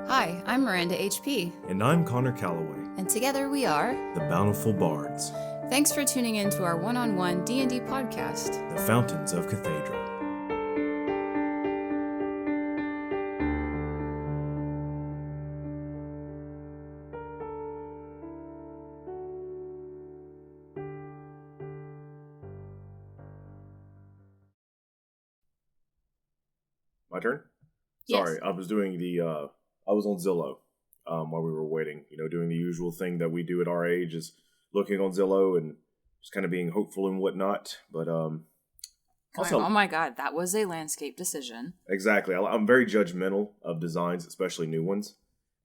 Hi, I'm Miranda HP. And I'm Connor Calloway. And together we are the Bountiful Bards. Thanks for tuning in to our one-on-one D&D podcast, The Fountains of Cathaidra. My turn? Sorry, Yes. I was doing I was on Zillow while we were waiting. You know, doing the usual thing that we do at our age is looking on Zillow and just kind of being hopeful and whatnot. But also, oh my god, that was a landscape decision. exactly. I'm very judgmental of designs, especially new ones.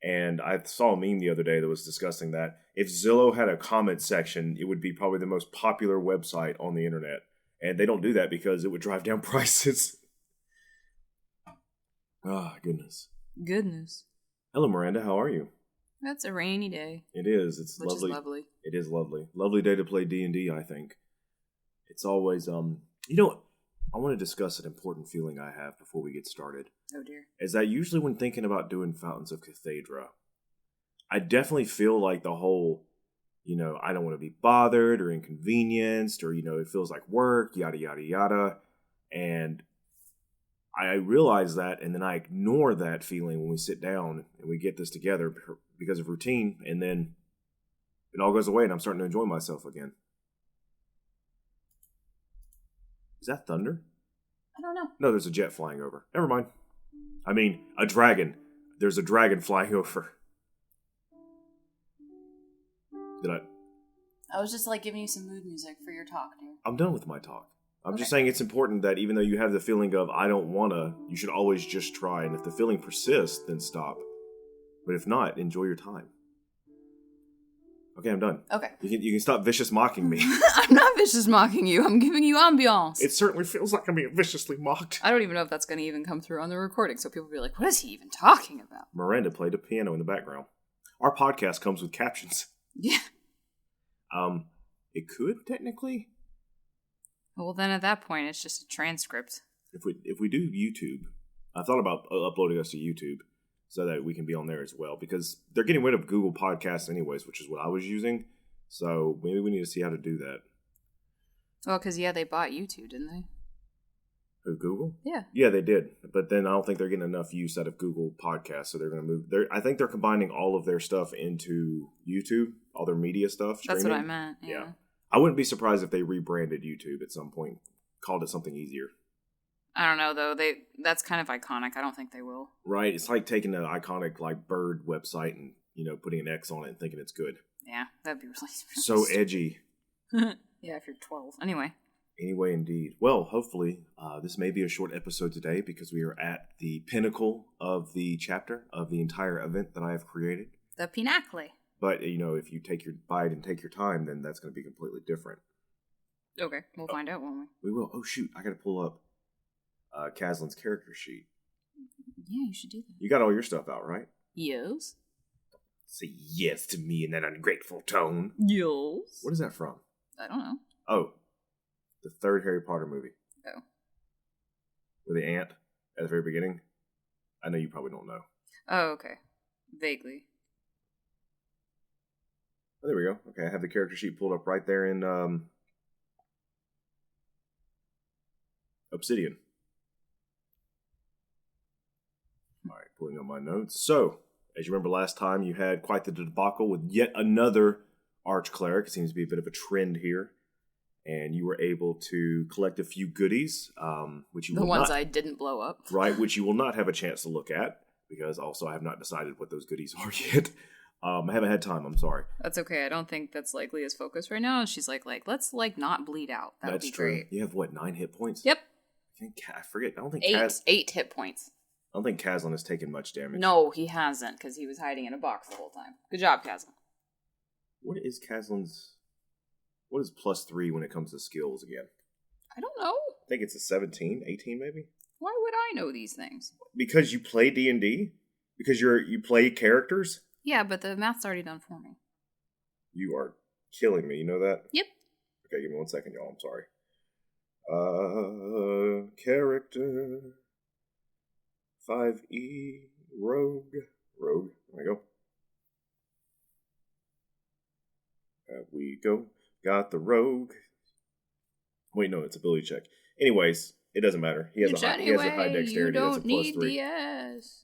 And I saw a meme the other day that was discussing that if Zillow had a comment section, it would be probably the most popular website on the internet. And they don't do that because it would drive down prices. Ah, goodness. Goodness. Hello, Miranda. How are you? That's a rainy day. It is. It's which lovely. Is lovely. It is lovely. Lovely day to play D&D, I think. It's always, you know, I want to discuss an important feeling I have before we get started. Oh, dear. Is that usually when thinking about doing Fountains of Cathaidra, I definitely feel like the whole, you know, I don't want to be bothered or inconvenienced or, you know, it feels like work, yada, yada, yada. And I realize that, and then I ignore that feeling when we sit down and we get this together because of routine, and then it all goes away and I'm starting to enjoy myself again. Is that thunder? I don't know. No, there's a jet flying over. Never mind. I mean, a dragon. There's a dragon flying over. I was just like giving you some mood music for your talk, dear. I'm done with my talk. I'm just saying it's important that even though you have the feeling of, I don't wanna, you should always just try. And if the feeling persists, then stop. But if not, enjoy your time. Okay, I'm done. Okay. You can stop vicious mocking me. I'm not vicious mocking you. I'm giving you ambiance. It certainly feels like I'm being viciously mocked. I don't even know if that's going to even come through on the recording, so people will be like, what is he even talking about? Miranda played a piano in the background. Our podcast comes with captions. Yeah. It could, technically. Well, then at that point, it's just a transcript. If we do YouTube, I thought about uploading us to YouTube so that we can be on there as well, because they're getting rid of Google Podcasts anyways, which is what I was using. So maybe we need to see how to do that. Well, because, yeah, they bought YouTube, didn't they? Who, Google? Yeah. Yeah, they did. But then I don't think they're getting enough use out of Google Podcasts, so they're going to move. I think they're combining all of their stuff into YouTube, all their media stuff. That's what I meant, yeah. I wouldn't be surprised if they rebranded YouTube at some point, called it something easier. I don't know, though. That's kind of iconic. I don't think they will. Right? It's like taking an iconic like bird website and, you know, putting an X on it and thinking it's good. Yeah, that'd be really so edgy. Yeah, if you're 12. Anyway, indeed. Well, hopefully, this may be a short episode today because we are at the pinnacle of the chapter of the entire event that I have created. The Pinnacle. But, you know, if you take your bite and take your time, then that's going to be completely different. Okay, we'll find out, won't we? We will. Oh, shoot. I got to pull up Kaslin's character sheet. Yeah, you should do that. You got all your stuff out, right? Yes. Say yes to me in that ungrateful tone. Yes. What is that from? I don't know. Oh, the third Harry Potter movie. Oh. With the ant at the very beginning. I know you probably don't know. Oh, okay. Vaguely. Oh, there we go. Okay, I have the character sheet pulled up right there in Obsidian. All right, pulling up my notes. So, as you remember last time, you had quite the debacle with yet another arch-cleric. It seems to be a bit of a trend here. And you were able to collect a few goodies, which you will not... The ones I didn't blow up. Right, which you will not have a chance to look at, because also I have not decided what those goodies are yet. I haven't had time, I'm sorry. That's okay, I don't think that's like Leah's focus right now. She's like let's not bleed out. That would be true. Great. You have, 9 hit points? Yep. I forget. I don't think 8 hit points. I don't think Kaslin has taken much damage. No, he hasn't, because he was hiding in a box the whole time. Good job, Kaslin. What is Kaslin's... What is +3 when it comes to skills again? I don't know. I think it's a 17, 18 maybe? Why would I know these things? Because you play D&D? Because you play characters? Yeah, but the math's already done for me. You are killing me, you know that? Yep. Okay, give me 1 second, y'all, I'm sorry. Character 5E Rogue Rogue. There we go. We go. Got the rogue. Wait, no, it's ability check. Anyways, it doesn't matter. He has a high dexterity. You don't That's a need +3. DS.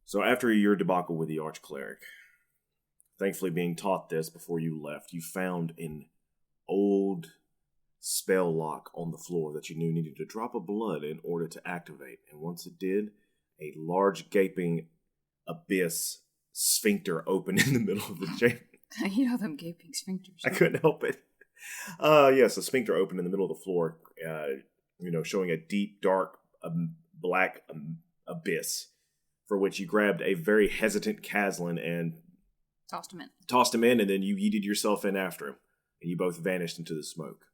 So after your debacle with the Archcleric, thankfully being taught this before you left, you found an old spell lock on the floor that you knew needed a drop of blood in order to activate. And once it did, a large gaping abyss sphincter opened in the middle of the chamber. You know them gaping sphincters. I couldn't help it. Yes, a sphincter opened in the middle of the floor, showing a deep, dark, black abyss, for which you grabbed a very hesitant Caslin and tossed him in, and then you yeeted yourself in after him, and you both vanished into the smoke.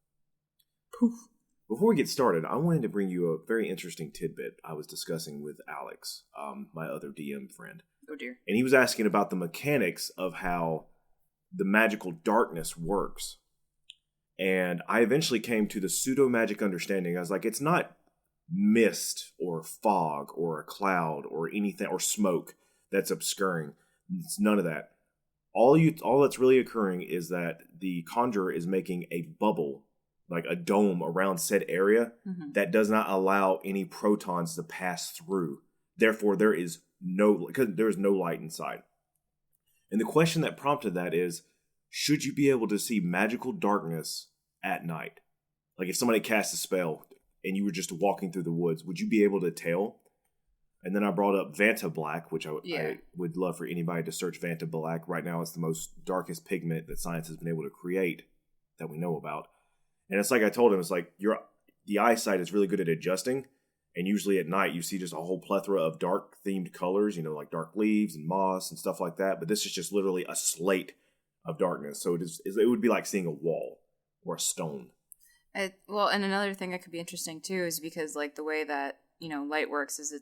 Poof. Before we get started, I wanted to bring you a very interesting tidbit I was discussing with Alex, my other DM friend. Oh dear. And he was asking about the mechanics of how the magical darkness works. And I eventually came to the pseudo-magic understanding. I was like, it's not mist or fog or a cloud or anything or smoke that's obscuring. It's none of that. All that's really occurring is that the conjurer is making a bubble, like a dome around said area, that does not allow any protons to pass through. Therefore, there is no light inside. And the question that prompted that is, should you be able to see magical darkness at night? Like if somebody cast a spell and you were just walking through the woods, would you be able to tell? And then I brought up Vanta Black, which I would love for anybody to search Vanta Black. Right now, it's the most darkest pigment that science has been able to create that we know about. And it's like I told him, it's like the eyesight is really good at adjusting. And usually at night, you see just a whole plethora of dark-themed colors, like dark leaves and moss and stuff like that. But this is just literally a slate of darkness. So it would be like seeing a wall or a stone. And another thing that could be interesting, too, is because, like, the way that, light works is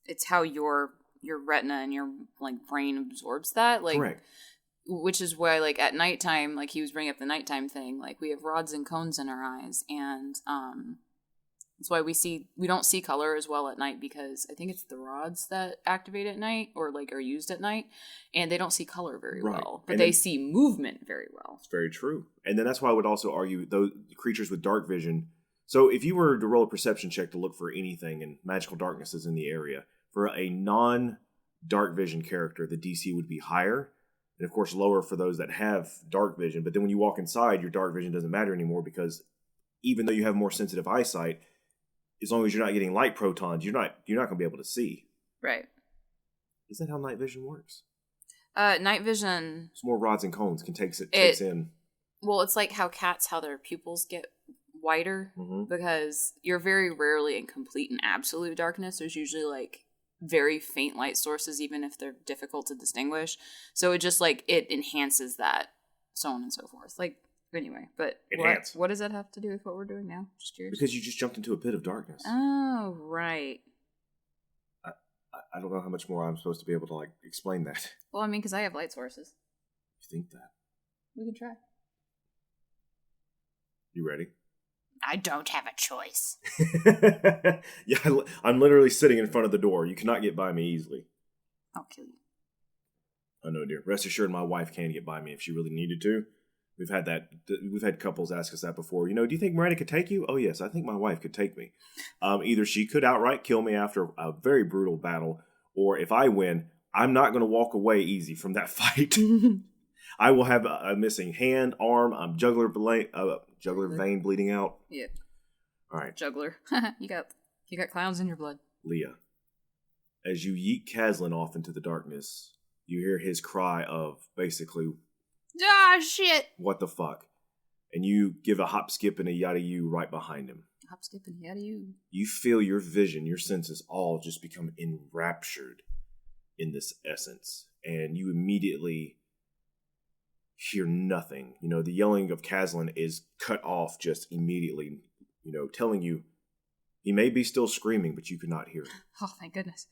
it's how your retina and your, like, brain absorbs that. Like, correct. Which is why, like, at nighttime, like, he was bringing up the nighttime thing, like, we have rods and cones in our eyes, and that's why we don't see color as well at night, because I think it's the rods that activate at night or, like, are used at night, and they don't see color very well, but they see movement very well. It's very true. And then that's why I would also argue those creatures with dark vision. So if you were to roll a perception check to look for anything and magical darkness is in the area, for a non-dark vision character, the DC would be higher. And of course, lower for those that have dark vision. But then when you walk inside, your dark vision doesn't matter anymore, because even though you have more sensitive eyesight, as long as you're not getting light protons, you're not going to be able to see. Right. Is that how night vision works? Night vision. It's more rods and cones takes in. Well, it's like how cats, how their pupils get whiter, because you're very rarely in complete and absolute darkness. There's usually like very faint light sources, even if they're difficult to distinguish. So it just like it enhances that, so on and so forth. Like anyway, but what does that have to do with what we're doing now? Just curious. Because you just jumped into a pit of darkness. Oh, right. I don't know how much more I'm supposed to be able to like explain that. Well, I mean, because I have light sources. You think that? We can try. You ready? I don't have a choice. Yeah, I'm literally sitting in front of the door. You cannot get by me easily. I'll kill you. Oh no, dear. Rest assured, my wife can get by me if she really needed to. We've had couples ask us that before. Do you think Miranda could take you? Oh yes, I think my wife could take me. Either she could outright kill me after a very brutal battle, or if I win, I'm not going to walk away easy from that fight. I will have a missing hand, arm, jugular vein bleeding out. Yeah. All right. Juggler. You got clowns in your blood. Leah, as you yeet Caslin off into the darkness, you hear his cry of basically, ah, shit! What the fuck? And you give a hop, skip, and a yada you right behind him. Hop, skip, and yada you. You feel your vision, your senses all just become enraptured in this essence. And you immediately hear nothing. The yelling of Caslin is cut off just immediately, telling you he may be still screaming, but you could not hear him. Oh, thank goodness.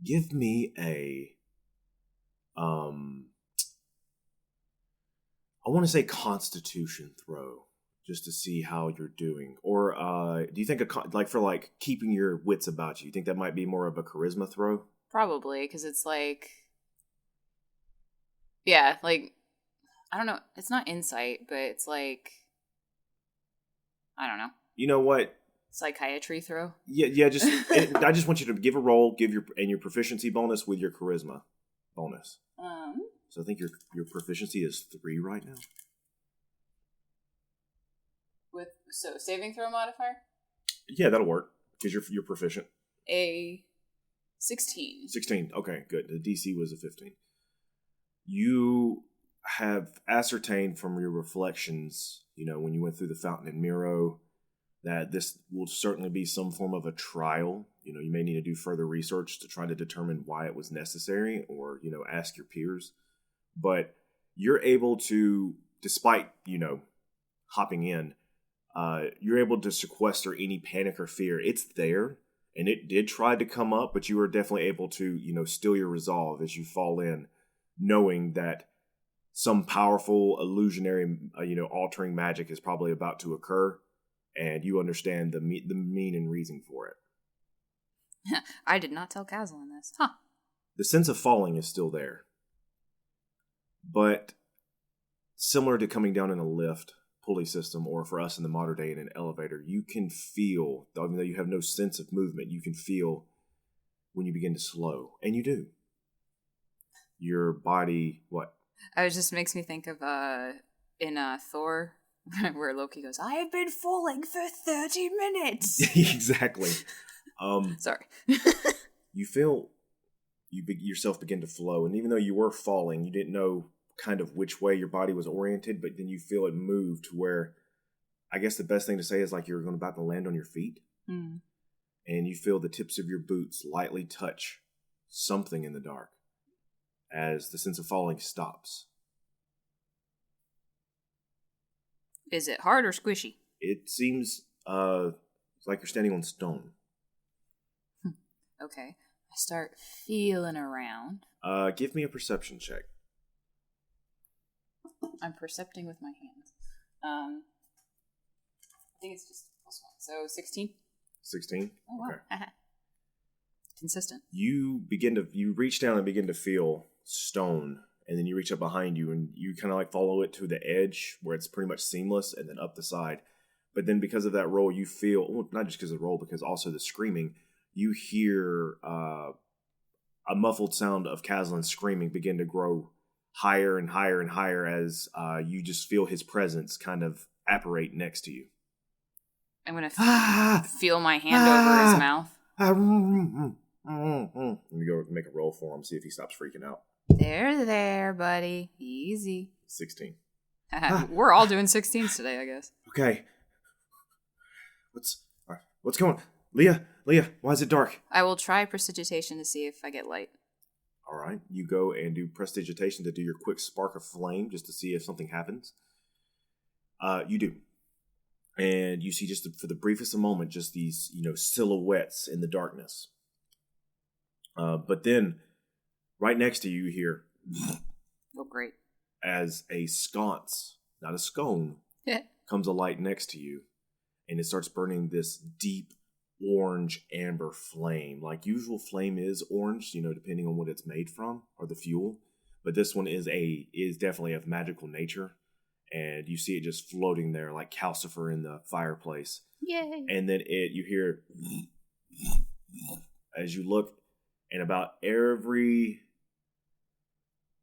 Give me a, I want to say Constitution throw, just to see how you're doing. Or do you think, for keeping your wits about you think that might be more of a charisma throw? Probably, because it's like, yeah, like, I don't know. It's not insight, but it's like, I don't know. You know what? Psychiatry throw? Yeah, I just want you to give a roll, your proficiency bonus with your charisma bonus. So I think your proficiency is 3 right now. So saving throw modifier? Yeah, that'll work because you're proficient. A 16. 16. Okay, good. The DC was a 15. You have ascertained from your reflections, when you went through the fountain in Miro, that this will certainly be some form of a trial. You may need to do further research to try to determine why it was necessary, or, ask your peers. But you're able to, despite, hopping in, you're able to sequester any panic or fear. It's there, and it did try to come up, but you were definitely able to, still your resolve as you fall in, knowing that some powerful illusionary, altering magic is probably about to occur, and you understand the mean and reason for it. I did not tell Caslin this. Huh. The sense of falling is still there. But similar to coming down in a lift, pulley system, or for us in the modern day in an elevator, you can feel, even though you have no sense of movement, you can feel when you begin to slow. And you do. Your body, what? It just makes me think of in Thor, where Loki goes, I have been falling for 30 minutes. Exactly. Sorry. You feel yourself begin to flow. And even though you were falling, you didn't know kind of which way your body was oriented, but then you feel it move to where, I guess the best thing to say is like you're about to land on your feet. Mm. And you feel the tips of your boots lightly touch something in the dark as the sense of falling stops. Is it hard or squishy? It seems like you're standing on stone. Okay. I start feeling around. Give me a perception check. I'm percepting with my hands. I think it's just +1. So 16? 16? Oh, wow. Okay. Consistent. You reach down and begin to feel stone, and then you reach up behind you and you kind of like follow it to the edge where it's pretty much seamless, and then up the side. But then because of that roll, you feel, well, not just because of the roll, because also the screaming, you hear a muffled sound of Caslin screaming begin to grow higher and higher and higher as you just feel his presence kind of apparate next to you. I'm going to feel my hand over his mouth. Let me go make a roll for him, see if he stops freaking out. There, buddy. Easy. 16. We're all doing 16s today, I guess. Okay. What's going on? Leah, why is it dark? I will try prestidigitation to see if I get light. All right. You go and do prestidigitation to do your quick spark of flame just to see if something happens. You do. And you see just for the briefest of moment, just these, silhouettes in the darkness. But then right next to you hear, oh, great. As a sconce, not a scone, comes alight next to you. And it starts burning this deep orange amber flame. Like usual flame is orange, depending on what it's made from or the fuel. But this one is definitely of magical nature. And you see it just floating there like calcifer in the fireplace. Yay. And then you hear as you look, and about every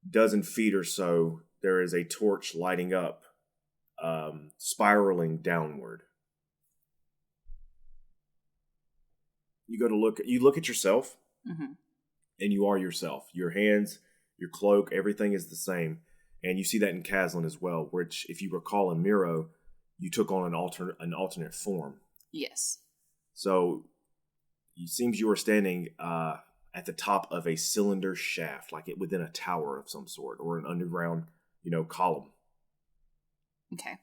dozen feet or so, there is a torch lighting up, spiraling downward. You look at yourself, mm-hmm. and you are yourself. Your hands, your cloak, everything is the same. And you see that in Caslin as well, which, if you recall in Miro, you took on an alternate form. Yes. So it seems you were standing at the top of a cylinder shaft, like it within a tower of some sort, or an underground, column. Okay.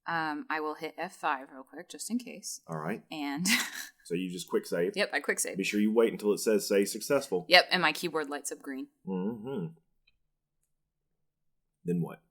I will hit F5 real quick, just in case. All right. And so you just quick save. Yep, I quick save. Be sure you wait until it says "say successful." Yep, and my keyboard lights up green. Mm-hmm. Then what?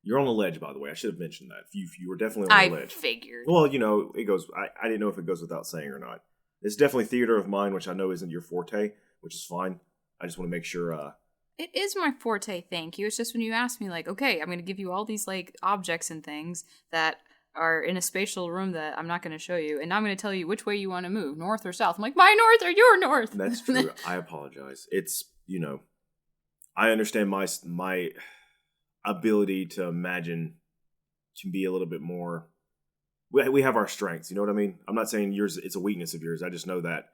You're on a ledge, by the way. I should have mentioned that. You were definitely on a ledge. I figured. Well, it goes. I didn't know if it goes without saying or not. It's definitely theater of mind, which I know isn't your forte, which is fine. I just want to make sure. It is my forte, thank you. It's just when you ask me, like, okay, I'm going to give you all these, like, objects and things that are in a spatial room that I'm not going to show you, and now I'm going to tell you which way you want to move, north or south. I'm like, my north or your north? That's true. I apologize. It's, I understand my ability to imagine can be a little bit more. We have our strengths, you know what I mean? I'm not saying yours, it's a weakness of yours. I just know that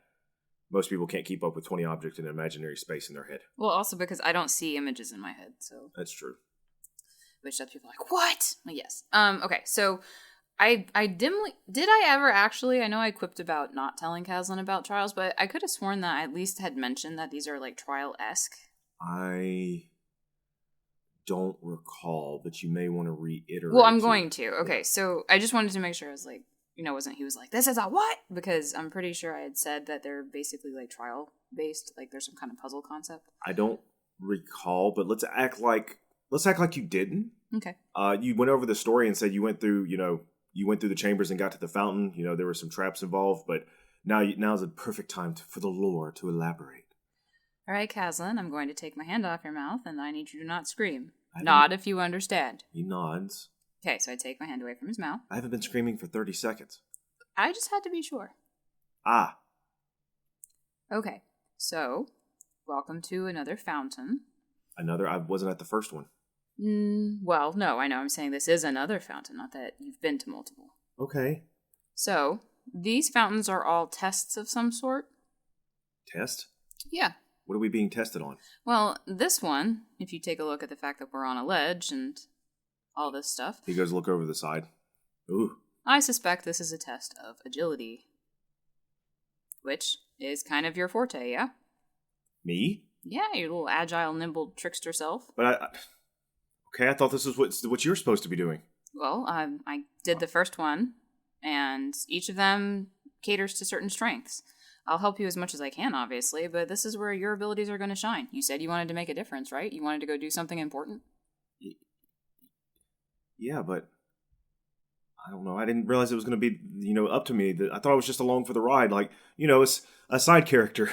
most people can't keep up with 20 objects in an imaginary space in their head. Well, also because I don't see images in my head, so. That's true. Which some people are like, what? Yes. Okay, so I dimly, did I ever actually, I know I quipped about not telling Caslin about trials, but I could have sworn that I at least had mentioned that these are like trial-esque. I don't recall, but you may want to reiterate. Well, I'm going to. Okay, so I just wanted to make sure I was like, he was like, this is a what? Because I'm pretty sure I had said that they're basically like trial based, like there's some kind of puzzle concept. I don't recall, but let's act like you didn't. Okay. You went over the story and said you went through the chambers and got to the fountain. There were some traps involved, but now's a perfect time for the lore to elaborate. All right, Caslin, I'm going to take my hand off your mouth, and I need you to not scream. Nod if you understand. He nods. Okay, so I take my hand away from his mouth. I haven't been screaming for 30 seconds. I just had to be sure. Ah. Okay, so welcome to another fountain. I wasn't at the first one. Well, no, I know. I'm saying this is another fountain, not that you've been to multiple. Okay. So, these fountains are all tests of some sort. Test? Yeah. What are we being tested on? Well, this one, if you take a look at the fact that we're on a ledge and all this stuff. He goes look over the side. Ooh. I suspect this is a test of agility. Which is kind of your forte, yeah? Me? Yeah, your little agile, nimble trickster self. But I thought this was what you're supposed to be doing. Well, I did the first one, and each of them caters to certain strengths. I'll help you as much as I can, obviously, but this is where your abilities are going to shine. You said you wanted to make a difference, right? You wanted to go do something important? Yeah, but I don't know. I didn't realize it was going to be, up to me. I thought I was just along for the ride, like, it's a side character.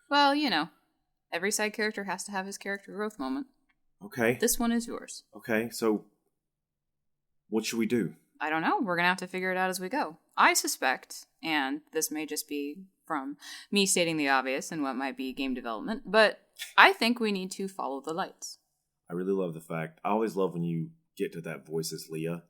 Well, every side character has to have his character growth moment. Okay. This one is yours. Okay, so what should we do? I don't know. We're going to have to figure it out as we go. I suspect, and this may just be from me stating the obvious and what might be game development, but I think we need to follow the lights. I really love the fact, I always love when you get to that voice as Leah,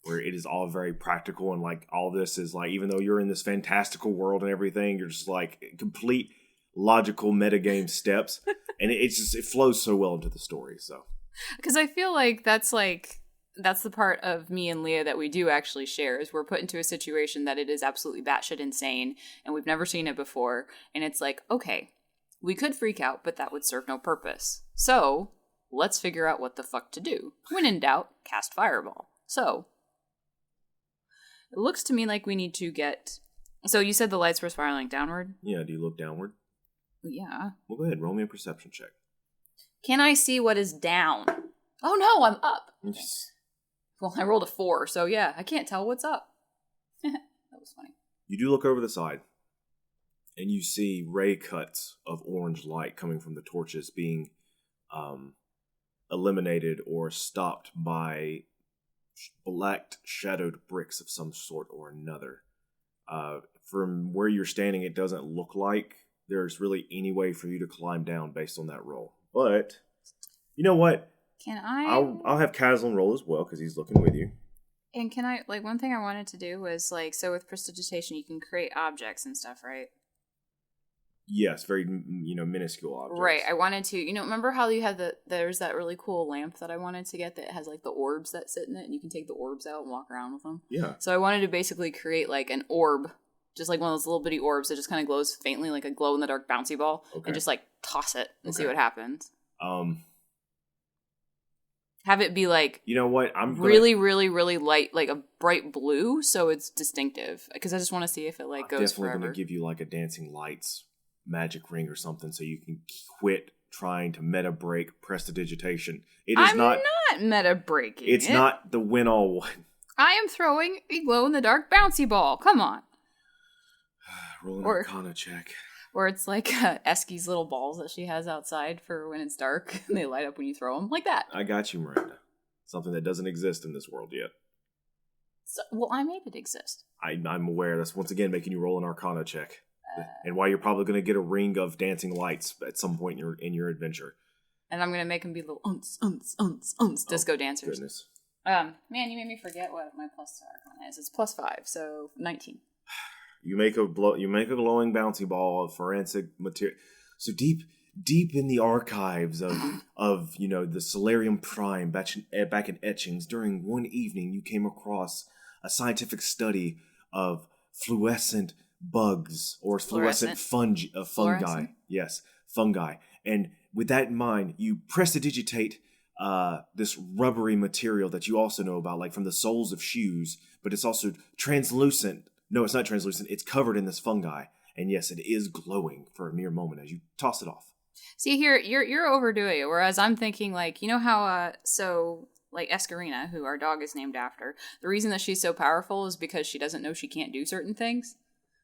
where it is all very practical and like all this is like, even though you're in this fantastical world and everything, you're just like complete logical metagame steps, and it flows so well into the story. So, because I feel like that's the part of me and Leah that we do actually share, is we're put into a situation that it is absolutely batshit insane and we've never seen it before, and it's like, okay, we could freak out, but that would serve no purpose. So let's figure out what the fuck to do. When in doubt, cast Fireball. So it looks to me like we need to get. So you said the lights were spiraling downward? Yeah, do you look downward? Yeah. Well, go ahead, roll me a perception check. Can I see what is down? Oh no, I'm up. Yes. Well, I rolled a 4, so yeah, I can't tell what's up. That was funny. You do look over the side, and you see ray cuts of orange light coming from the torches being eliminated or stopped by black shadowed bricks of some sort or another. From where you're standing, it doesn't look like there's really any way for you to climb down based on that roll. But, you know what? Can I? I'll have Caslin roll as well, because he's looking with you. And can I, one thing I wanted to do was, so with prestidigitation, you can create objects and stuff, right? Yes, very, minuscule objects. Right, I wanted to, remember how you had there's that really cool lamp that I wanted to get that has, the orbs that sit in it, and you can take the orbs out and walk around with them? Yeah. So I wanted to basically create, an orb, just like one of those little bitty orbs that just kind of glows faintly, like a glow-in-the-dark bouncy ball, and just, toss it and see what happens. Have it be you know what? Really, really, really light, like a bright blue, so it's distinctive. Because I just want to see if it goes forever. I'm definitely going to give you a dancing lights magic ring or something, so you can quit trying to meta break prestidigitation. I'm not meta breaking. It's not the win all one. I am throwing a glow in the dark bouncy ball. Come on. Roll an Arcana check. Or it's like Esky's little balls that she has outside for when it's dark and they light up when you throw them. Like that. I got you, Miranda. Something that doesn't exist in this world yet. So, well, I made it exist. I'm aware. That's once again making you roll an Arcana check. And why you're probably going to get a ring of dancing lights at some point in your adventure. And I'm going to make them be little disco dancers. Goodness. Man, you made me forget what my plus Arcana is. It's +5, so 19. You make a glowing bouncy ball of forensic material. So deep in the archives of the Solarium Prime back in etchings, during one evening you came across a scientific study of fluorescent bugs or fluorescent fungi. Fluorescent? Yes, fungi. And with that in mind, you prestidigitate this rubbery material that you also know about, like from the soles of shoes, but it's also translucent. No, it's not translucent. It's covered in this fungi. And yes, it is glowing for a mere moment as you toss it off. See, here, you're overdoing it, whereas I'm thinking, like, you know how, like, Escarina, who our dog is named after, the reason that she's so powerful is because she doesn't know she can't do certain things.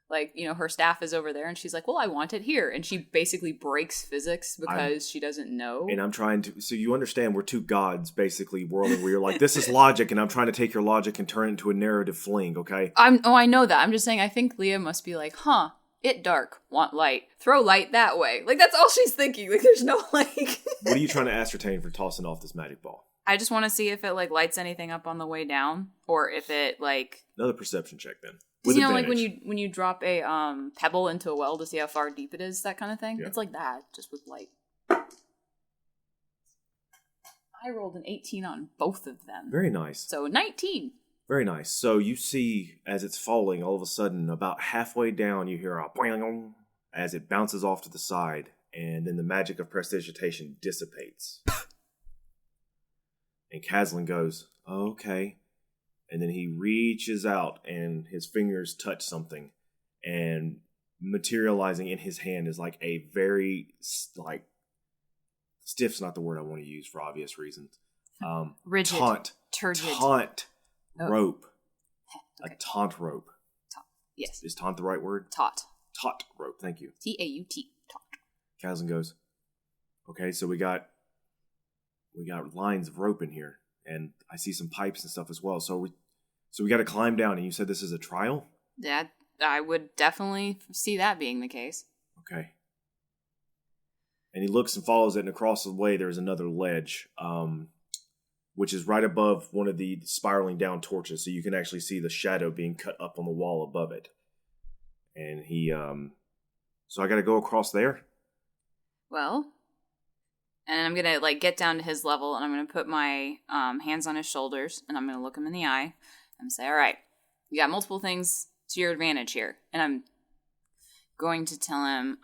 Like, her staff is over there, and she's like, well, I want it here. And she basically breaks physics because she doesn't know. And I'm trying to... So you understand we're two gods, basically, whirling, where you're like, this is logic, and I'm trying to take your logic and turn it into a narrative fling, okay? I know that. I'm just saying, I think Leah must be like, it dark, want light, throw light that way. Like, that's all she's thinking. Like, there's no, like... What are you trying to ascertain for tossing off this magic ball? I just want to see if it, like, lights anything up on the way down, or if it, like... Another perception check, then. Because, like, when you drop a pebble into a well to see how far deep it is, that kind of thing? Yeah. It's like that, just with light. I rolled an 18 on both of them. Very nice. So, 19. Very nice. So, you see, as it's falling, all of a sudden, about halfway down, you hear a boing as it bounces off to the side, and then the magic of prestidigitation dissipates. And Caslin goes, okay. And then he reaches out and his fingers touch something, and materializing in his hand is like a very, like, stiff's not the word I want to use for obvious reasons. Rigid. Turgid. Taunt rope. Okay. A taunt rope. Yes. Is taunt the right word? Taut rope. Thank you. T-A-U-T. Taut. Caslin goes, okay, so we got lines of rope in here. And I see some pipes and stuff as well. So we got to climb down. And you said this is a trial? Yeah, I would definitely see that being the case. Okay. And he looks and follows it. And across the way, there's another ledge, which is right above one of the spiraling down torches. So you can actually see the shadow being cut up on the wall above it. And he, so I got to go across there? Well... And I'm going to, like, get down to his level, and I'm going to put my hands on his shoulders, and I'm going to look him in the eye and say, all right, you got multiple things to your advantage here. And I'm going to tell him,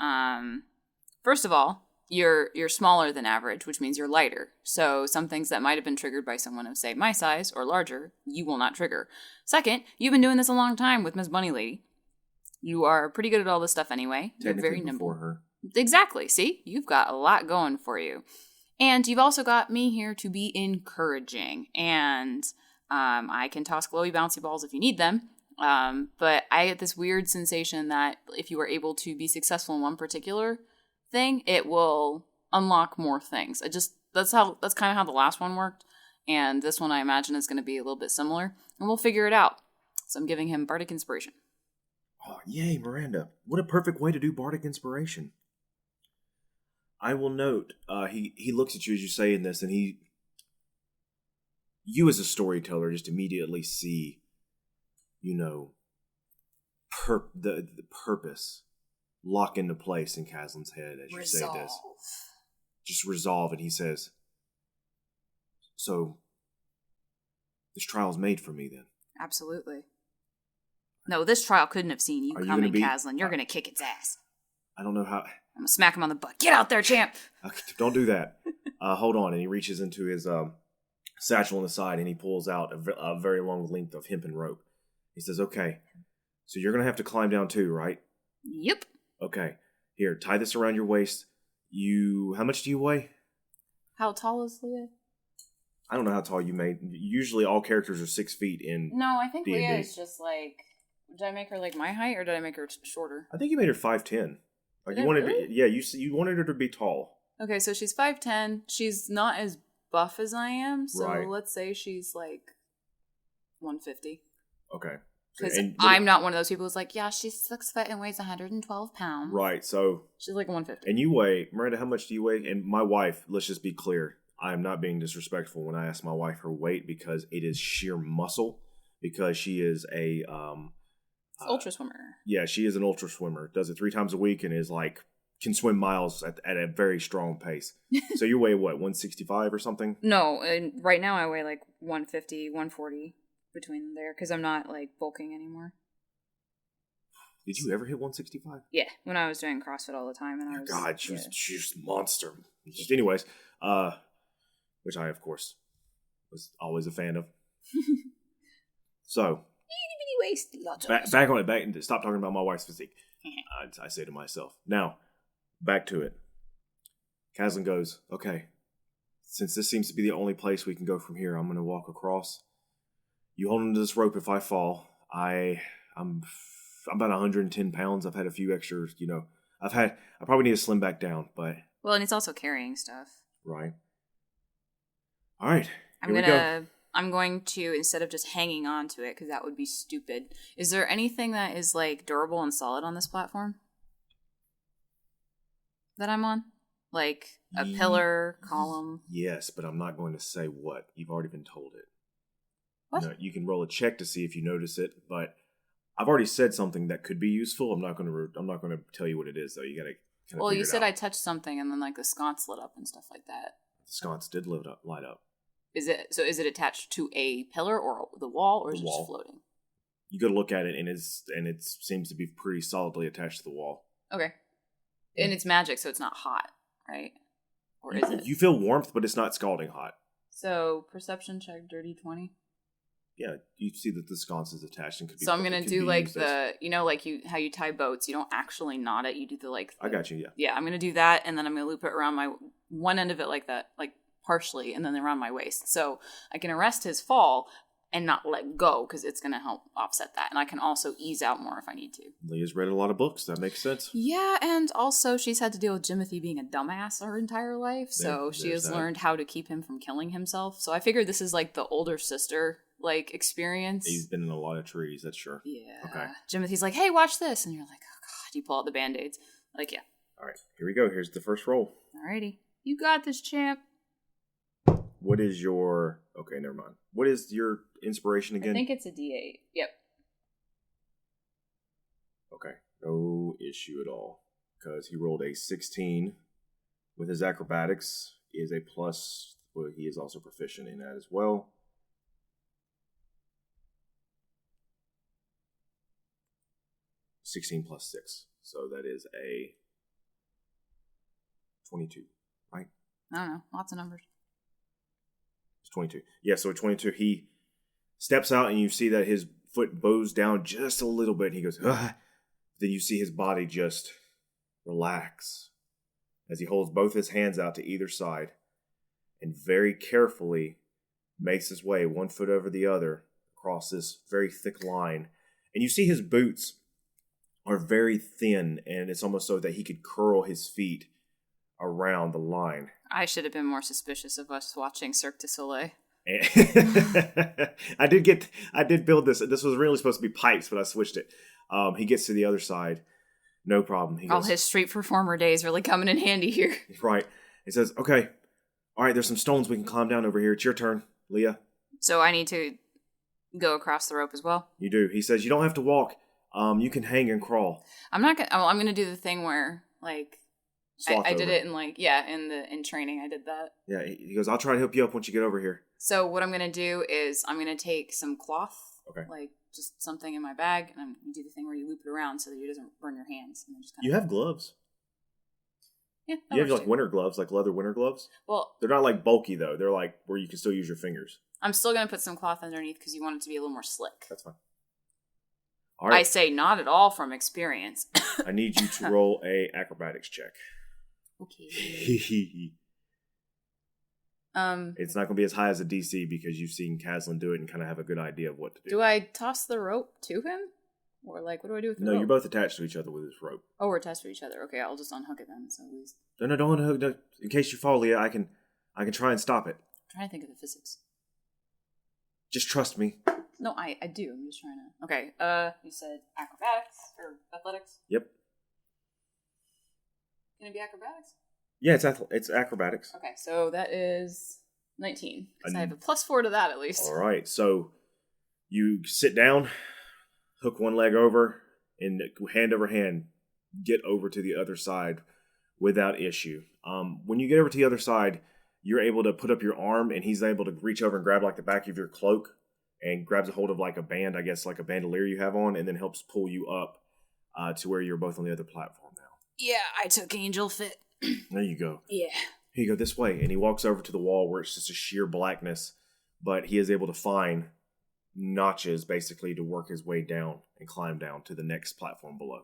first of all, you're smaller than average, which means you're lighter. So some things that might have been triggered by someone of, say, my size or larger, you will not trigger. Second, you've been doing this a long time with Miss Bunny Lady. You are pretty good at all this stuff anyway. You're very nimble. Before her. Exactly. See, you've got a lot going for you. And you've also got me here to be encouraging. And I can toss glowy bouncy balls if you need them. But I get this weird sensation that if you are able to be successful in one particular thing, it will unlock more things. That's kind of how the last one worked. And this one I imagine is going to be a little bit similar. And we'll figure it out. So I'm giving him Bardic Inspiration. Oh, yay, Miranda. What a perfect way to do Bardic Inspiration. I will note, he looks at you as you say in this, and you as a storyteller just immediately see, the purpose lock into place in Caslin's head as you say this. Just resolve, and he says, so, this trial's made for me then. Absolutely. No, this trial couldn't have seen you coming, Caslin. You're going to kick its ass. I don't know how... I'm going to smack him on the butt. Get out there, champ! Don't do that. Hold on. And he reaches into his satchel on the side, and he pulls out a very long length of hempen rope. He says, okay, so you're going to have to climb down too, right? Yep. Okay. Here, tie this around your waist. How much do you weigh? How tall is Leah? I don't know how tall you may. Usually all characters are 6 feet in No, I think D&D. Leah is just like Did I make her like my height, or did I make her shorter? I think you made her 5'10". Like Did you wanted, really? you wanted her to be tall. Okay, so she's 5'10". She's not as buff as I am, so Right. let's say she's like 150. Okay. Because I'm not one of those people who's like, yeah, she's 6 foot and weighs 112 pounds. Right. So she's like 150. And you weigh, Miranda, how much do you weigh? And my wife, let's just be clear, I am not being disrespectful when I ask my wife her weight, because it is sheer muscle, because she is a ultra swimmer. Yeah, she is an ultra swimmer. Does it 3 times a week and is like, can swim miles at a very strong pace. So you weigh what, 165 or something? No, and right now I weigh like 150, 140 between there, because I'm not like bulking anymore. Did you ever hit 165? Yeah, when I was doing CrossFit all the time, and I was. God, she was just a monster. Just anyways, which I of course was always a fan of. So waist, back on it. Back. Stop talking about my wife's physique. I say to myself. Now, back to it. Caslin goes, okay, since this seems to be the only place we can go from here, I'm going to walk across. You hold onto this rope if I fall. I'm about 110 pounds. I've had a few extras, I probably need to slim back down, but. Well, and it's also carrying stuff. Right. All right. I'm going to, instead of just hanging on to it, because that would be stupid. Is there anything that is like durable and solid on this platform that I'm on? Like a pillar, column? Yes, but I'm not going to say what. You've already been told it. What? You can roll a check to see if you notice it, but I've already said something that could be useful. I'm not going to tell you what it is, though. You got to kind of. Well, you said I touched something, and then like the sconce lit up and stuff like that. The sconce did light up. Is it attached to a pillar or the wall, or is it just floating? You got to look at it, and it seems to be pretty solidly attached to the wall. Okay, and it's magic, so it's not hot, right? Or is it? You feel warmth, but it's not scalding hot. So perception check, dirty 20. Yeah, you see that the sconce is attached and could be. So I'm gonna do like the, how you tie boats. You don't actually knot it. You do the like. I got you. Yeah. Yeah, I'm gonna do that, and then I'm gonna loop it around my one end of it like that, like partially, and then around my waist, so I can arrest his fall and not let go, because it's gonna help offset that, and I can also ease out more if I need to. Leah's read a lot of books. That makes sense. Yeah, and also she's had to deal with Jimothy being a dumbass her entire life, so she has learned how to keep him from killing himself. So I figured this is like the older sister experience. He's been in a lot of trees, that's sure. Yeah. Okay. Jimothy's like, hey, watch this. And you're like, oh, God. You pull out the Band-Aids. Like, yeah. All right. Here we go. Here's the first roll. Alrighty. You got this, champ. What is your... Okay, never mind. What is your inspiration again? I think it's a D8. Yep. Okay. No issue at all. Because he rolled a 16. With his acrobatics, is a plus... Well, he is also proficient in that as well. +16, so that is a 22, right? I don't know. Lots of numbers. It's 22. Yeah, so 22. He steps out, and you see that his foot bows down just a little bit. And he goes, ah. Then you see his body just relax as he holds both his hands out to either side and very carefully makes his way 1 foot over the other across this very thick line. And you see his boots are very thin, and it's almost so that he could curl his feet around the line. I should have been more suspicious of us watching Cirque du Soleil. I did build this. This was really supposed to be pipes, but I switched it. He gets to the other side. No problem. He goes, his street performer days really coming in handy here. Right. He says, okay, all right, there's some stones we can climb down over here. It's your turn, Leah. So I need to go across the rope as well? You do. He says, you don't have to walk. You can hang and crawl. I'm gonna do the thing where I did it in training. I did that. Yeah, he goes, I'll try to help you up once you get over here. So what I'm gonna do is I'm gonna take some cloth, okay, just something in my bag, and I'm gonna do the thing where you loop it around so that it doesn't burn your hands. And then just you have gloves. Yeah, you have winter gloves, like leather winter gloves. Well, they're not bulky though. They're where you can still use your fingers. I'm still gonna put some cloth underneath because you want it to be a little more slick. That's fine. All right. I say not at all from experience. I need you to roll a acrobatics check. Okay. It's not going to be as high as a DC because you've seen Caslin do it and kind of have a good idea of what to do. Do I toss the rope to him? Or like, what do I do with the No, rope? you're both attached to each other with this rope. Oh, we're attached to each other. Okay, I'll just unhook it then. So at least. No, don't unhook. No. In case you fall, Leah, I can try and stop it. I'm trying to think of the physics. Just trust me. No, I do. I'm just trying to. Okay. You said acrobatics or athletics? Yep. Can it be acrobatics? Yeah, it's acrobatics. Okay, so that is 19. Because I have a +4 to that at least. All right, so you sit down, hook one leg over, and hand over hand get over to the other side without issue. When you get over to the other side, you're able to put up your arm, and he's able to reach over and grab like the back of your cloak and grabs a hold of like a band, I guess like a bandolier you have on, and then helps pull you up to where you're both on the other platform now. Yeah, I took Angel Fit. There you go. Yeah. Here you go, this way. And he walks over to the wall where it's just a sheer blackness, but he is able to find notches basically to work his way down and climb down to the next platform below.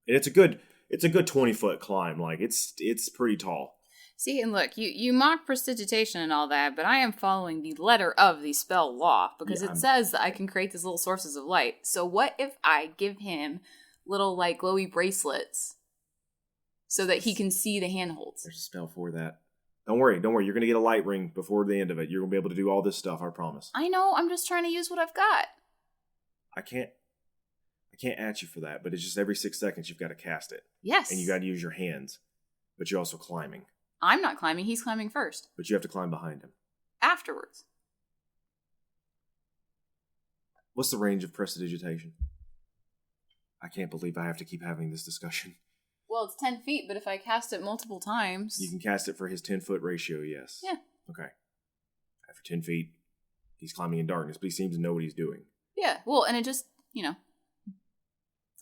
And it's a good 20-foot climb. Like it's pretty tall. See, and look, you mock prestidigitation and all that, but I am following the letter of the spell law because it says that I can create these little sources of light. So what if I give him little like glowy bracelets so that he can see the handholds? There's a spell for that. Don't worry. You're going to get a light ring before the end of it. You're going to be able to do all this stuff, I promise. I know, I'm just trying to use what I've got. I can't at you for that, but it's just every 6 seconds you've got to cast it. Yes. And you got to use your hands, but you're also climbing. I'm not climbing, he's climbing first. But you have to climb behind him. Afterwards. What's the range of prestidigitation? I can't believe I have to keep having this discussion. Well, it's 10 feet, but if I cast it multiple times... You can cast it for his 10-foot ratio, yes. Yeah. Okay. After 10 feet, he's climbing in darkness, but he seems to know what he's doing. Yeah, well, and it just,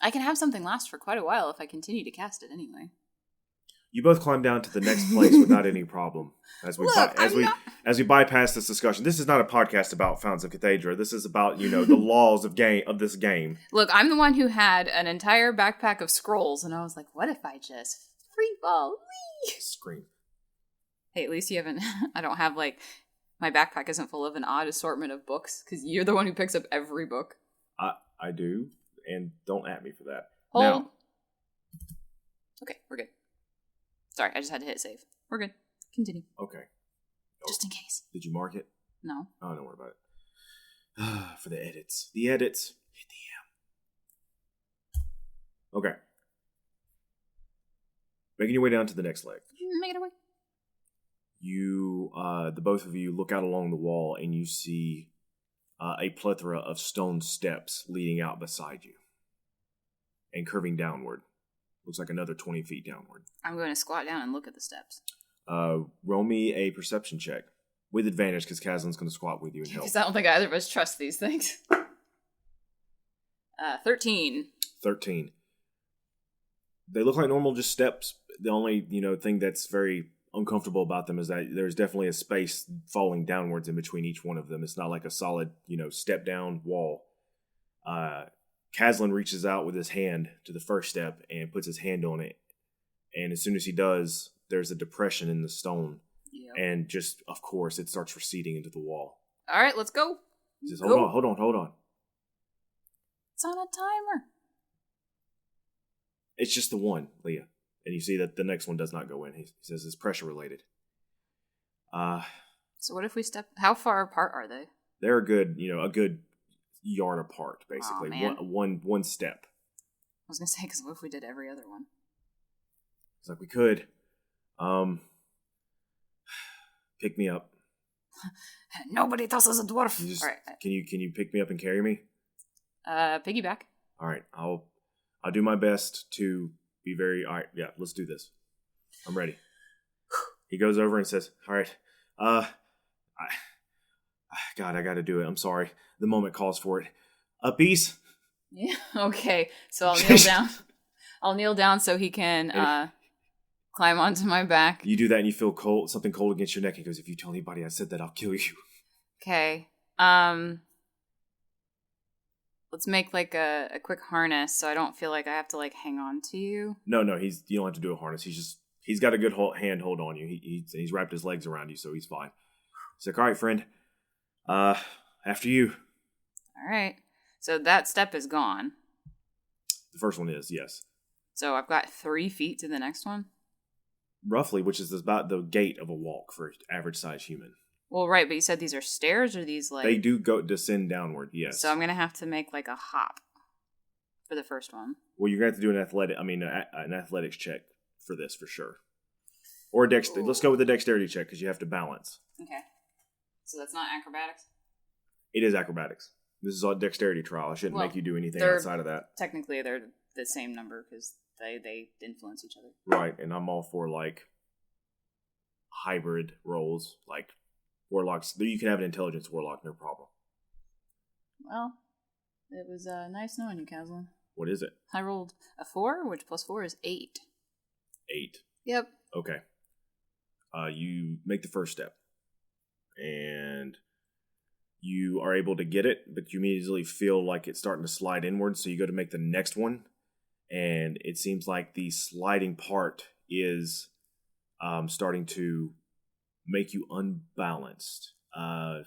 I can have something last for quite a while if I continue to cast it anyway. You both climb down to the next place without any problem. As we bypass this discussion. This is not a podcast about Fountains of Cathaidra. This is about, the laws of this game. Look, I'm the one who had an entire backpack of scrolls, and I was like, what if I just free fall? Whee! Scream. Hey, at least you haven't... I don't have, my backpack isn't full of an odd assortment of books, because you're the one who picks up every book. I do, and don't at me for that. Hold. Now, okay, we're good. Sorry, I just had to hit save. We're good. Continue. Okay. Just in case. Did you mark it? No. Oh, don't worry about it. For the edits. The edits. Hit the M. Okay. Making your way down to the next leg. Make it away. You, the both of you look out along the wall and you see a plethora of stone steps leading out beside you and curving downward. Looks like another 20 feet downward. I'm going to squat down and look at the steps. Roll me a perception check. With advantage, because Kazlin's going to squat with you and help. Because I don't think either of us trust these things. 13. 13. They look like normal, just steps. The only, thing that's very uncomfortable about them is that there's definitely a space falling downwards in between each one of them. It's not like a solid, step down wall. Kazlin reaches out with his hand to the first step and puts his hand on it. And as soon as he does, there's a depression in the stone. Yep. And just, of course, it starts receding into the wall. All right, let's go. He says, hold on. It's on a timer. It's just the one, Leah. And you see that the next one does not go in. He says it's pressure related. So what if we step... How far apart are they? They're a good yard apart, basically. One step. I was going to say, because what if we did every other one? It's like, we could. Pick me up. Nobody tosses a dwarf. All right. Can you pick me up and carry me? Piggyback. All right. I'll do my best to be very... All right. Yeah, let's do this. I'm ready. He goes over and says, all right. God, I got to do it. I'm sorry. The moment calls for it. A piece? Yeah. Okay. So I'll kneel down. I'll kneel down so he can climb onto my back. You do that and you feel something cold against your neck. He goes, if you tell anybody I said that, I'll kill you. Okay. Let's make a quick harness so I don't feel like I have to hang on to you. No, you don't have to do a harness. He's got a good handhold on you. He's wrapped his legs around you, so he's fine. He's like, all right, friend. After you. All right. So that step is gone. The first one is, yes. So I've got 3 feet to the next one? Roughly, which is about the gait of a walk for an average-sized human. Well, right, but you said these are stairs or these like... They do descend downward, yes. So I'm going to have to make like a hop for the first one. Well, you're going to have to do an athletics check for this, for sure. Or dexterity. Let's go with the dexterity check, because you have to balance. Okay. So that's not acrobatics? It is acrobatics. This is a dexterity trial. I shouldn't make you do anything outside of that. Technically, they're the same number, because they influence each other. Right, and I'm all for, like, hybrid roles, like warlocks. You can have an intelligence warlock, no problem. Well, it was nice knowing you, Caslin. What is it? I rolled a 4, which plus 4 is 8. 8. Yep. Okay. You make the first step, and you are able to get it, but you immediately feel like it's starting to slide inward, so you go to make the next one, and it seems like the sliding part is starting to make you unbalanced.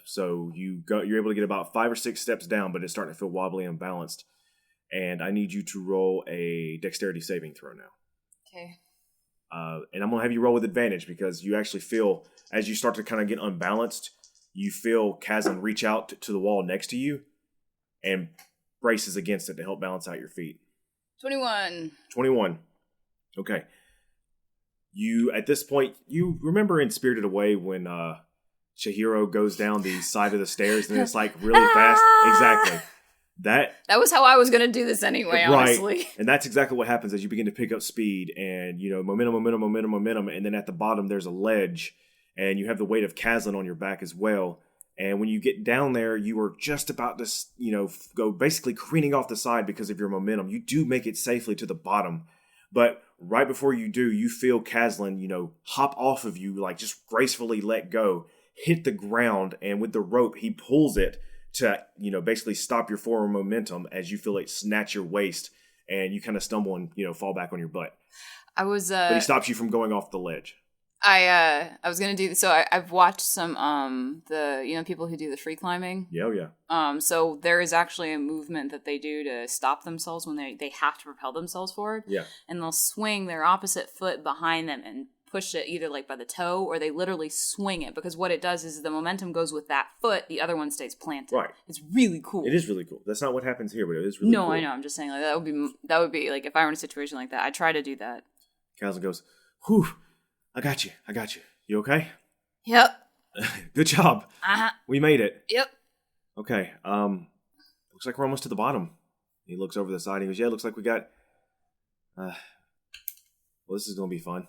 So you're able to get about 5 or 6 steps down, but it's starting to feel wobbly and unbalanced, and I need you to roll a dexterity saving throw now. Okay. And I'm going to have you roll with advantage, because you actually feel, as you start to kind of get unbalanced, you feel Kazan reach out to the wall next to you and braces against it to help balance out your feet. 21. 21. Okay. You, at this point, you remember in Spirited Away when Chihiro goes down the side of the stairs and it's like really fast? Exactly. That was how I was going to do this anyway, honestly. Right. And that's exactly what happens as you begin to pick up speed and, momentum. And then at the bottom, there's a ledge and you have the weight of Kazan on your back as well. And when you get down there, you are just about to, go basically careening off the side because of your momentum. You do make it safely to the bottom. But right before you do, you feel Kazlan, hop off of you, like just gracefully let go, hit the ground. And with the rope, he pulls it to, basically stop your forward momentum as you feel it snatch your waist and you kind of stumble and, fall back on your butt. But he stops you from going off the ledge. I was gonna do so. I've watched some the people who do the free climbing. Yeah, yeah. So there is actually a movement that they do to stop themselves when they have to propel themselves forward. Yeah. And they'll swing their opposite foot behind them and push it either like by the toe or they literally swing it, because what it does is the momentum goes with that foot, the other one stays planted. Right. It's really cool. It is really cool. That's not what happens here, but it is really cool. No, I know. I'm just saying like that would be like if I were in a situation like that, I'd try to do that. Kazan goes, "Whew. I got you. You okay?" Yep. Good job. Uh-huh. We made it. Yep. Okay. Looks like we're almost to the bottom. He looks over the side and he goes, "Yeah, looks like we got well, this is gonna be fun.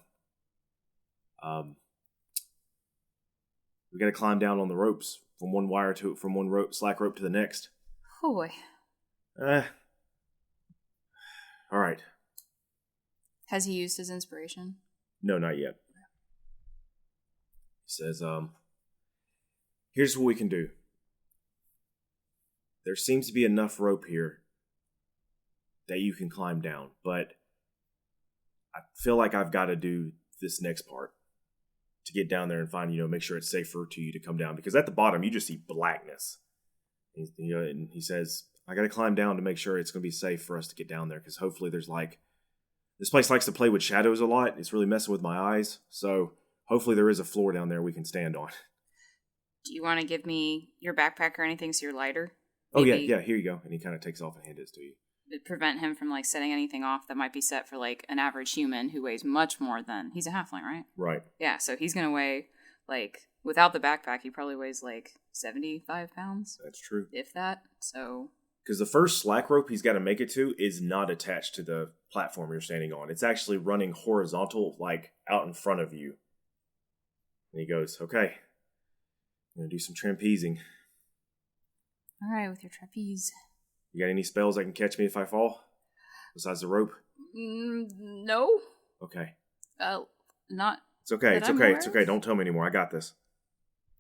We gotta climb down on the ropes from one slack rope to the next." Oh boy. All right. Has he used his inspiration? No, not yet. He says, here's what we can do. There seems to be enough rope here that you can climb down, but I feel like I've got to do this next part to get down there and find, make sure it's safer to you to come down, because at the bottom you just see blackness. And he says, I got to climb down to make sure it's going to be safe for us to get down there, because hopefully there's this place likes to play with shadows a lot. It's really messing with my eyes. So hopefully there is a floor down there we can stand on. Do you want to give me your backpack or anything so you're lighter? Maybe. Oh, yeah, here you go. And he kind of takes off and hands it to you. It'd prevent him from, setting anything off that might be set for, an average human who weighs much more than... He's a halfling, right? Right. Yeah, so he's going to weigh, without the backpack, he probably weighs, 75 pounds. That's true. If that, so... Because the first slack rope he's got to make it to is not attached to the platform you're standing on. It's actually running horizontal, out in front of you. And he goes, okay, I'm going to do some trapezing. All right, with your trapeze. You got any spells that can catch me if I fall? Besides the rope? No. Okay. Not... It's okay, it's okay, it's okay. Don't tell me anymore. I got this.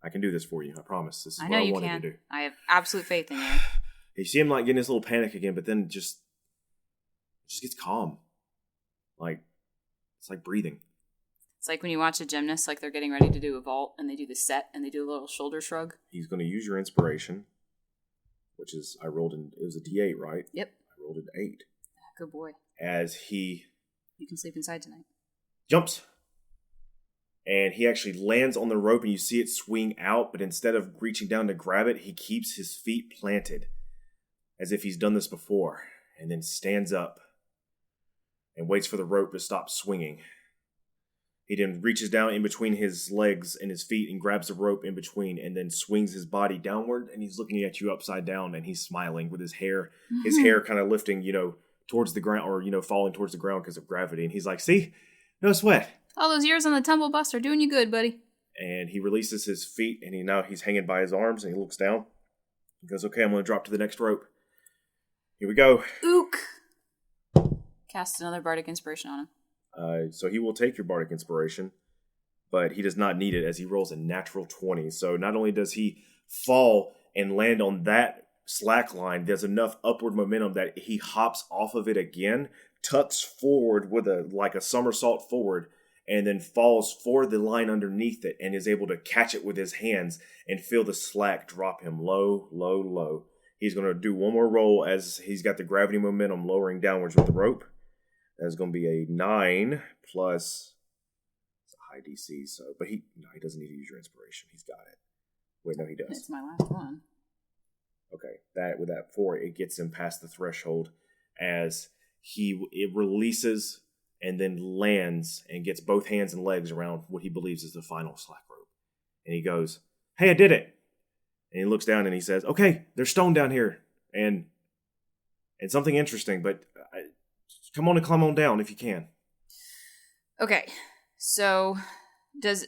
I can do this for you. I promise. This is what I wanted to do. I have absolute faith in you. You see him getting this little panic again, but then just gets calm. It's like breathing. It's like when you watch a gymnast, they're getting ready to do a vault, and they do the set, and they do a little shoulder shrug. He's going to use your inspiration, which is, it was a D8, right? Yep. I rolled an 8. Good boy. As he... You can sleep inside tonight. Jumps. And he actually lands on the rope and you see it swing out, but instead of reaching down to grab it, he keeps his feet planted as if he's done this before, and then stands up and waits for the rope to stop swinging. He then reaches down in between his legs and his feet and grabs the rope in between and then swings his body downward, and he's looking at you upside down and he's smiling with his hair kind of lifting, towards the ground, or, falling towards the ground because of gravity. And he's like, see? No sweat. All those years on the tumble bus are doing you good, buddy. And he releases his feet and he's hanging by his arms and he looks down. He goes, okay, I'm going to drop to the next rope. Here we go. Ook. Cast another bardic inspiration on him. So he will take your bardic inspiration, but he does not need it as he rolls a natural 20. So not only does he fall and land on that slack line, there's enough upward momentum that he hops off of it again, tucks forward with a somersault forward, and then falls for the line underneath it and is able to catch it with his hands and feel the slack drop him low, low, low. He's going to do one more roll as he's got the gravity momentum lowering downwards with the rope. That's going to be a 9 plus... It's a high DC, but he doesn't need to use your inspiration. He's got it. Wait, no, he does. It's my last one. Okay, with that 4, it gets him past the threshold as it releases and then lands and gets both hands and legs around what he believes is the final slack rope. And he goes, hey, I did it. And he looks down and he says, okay, there's stone down here. And something interesting, but come on and climb on down if you can. Okay, so does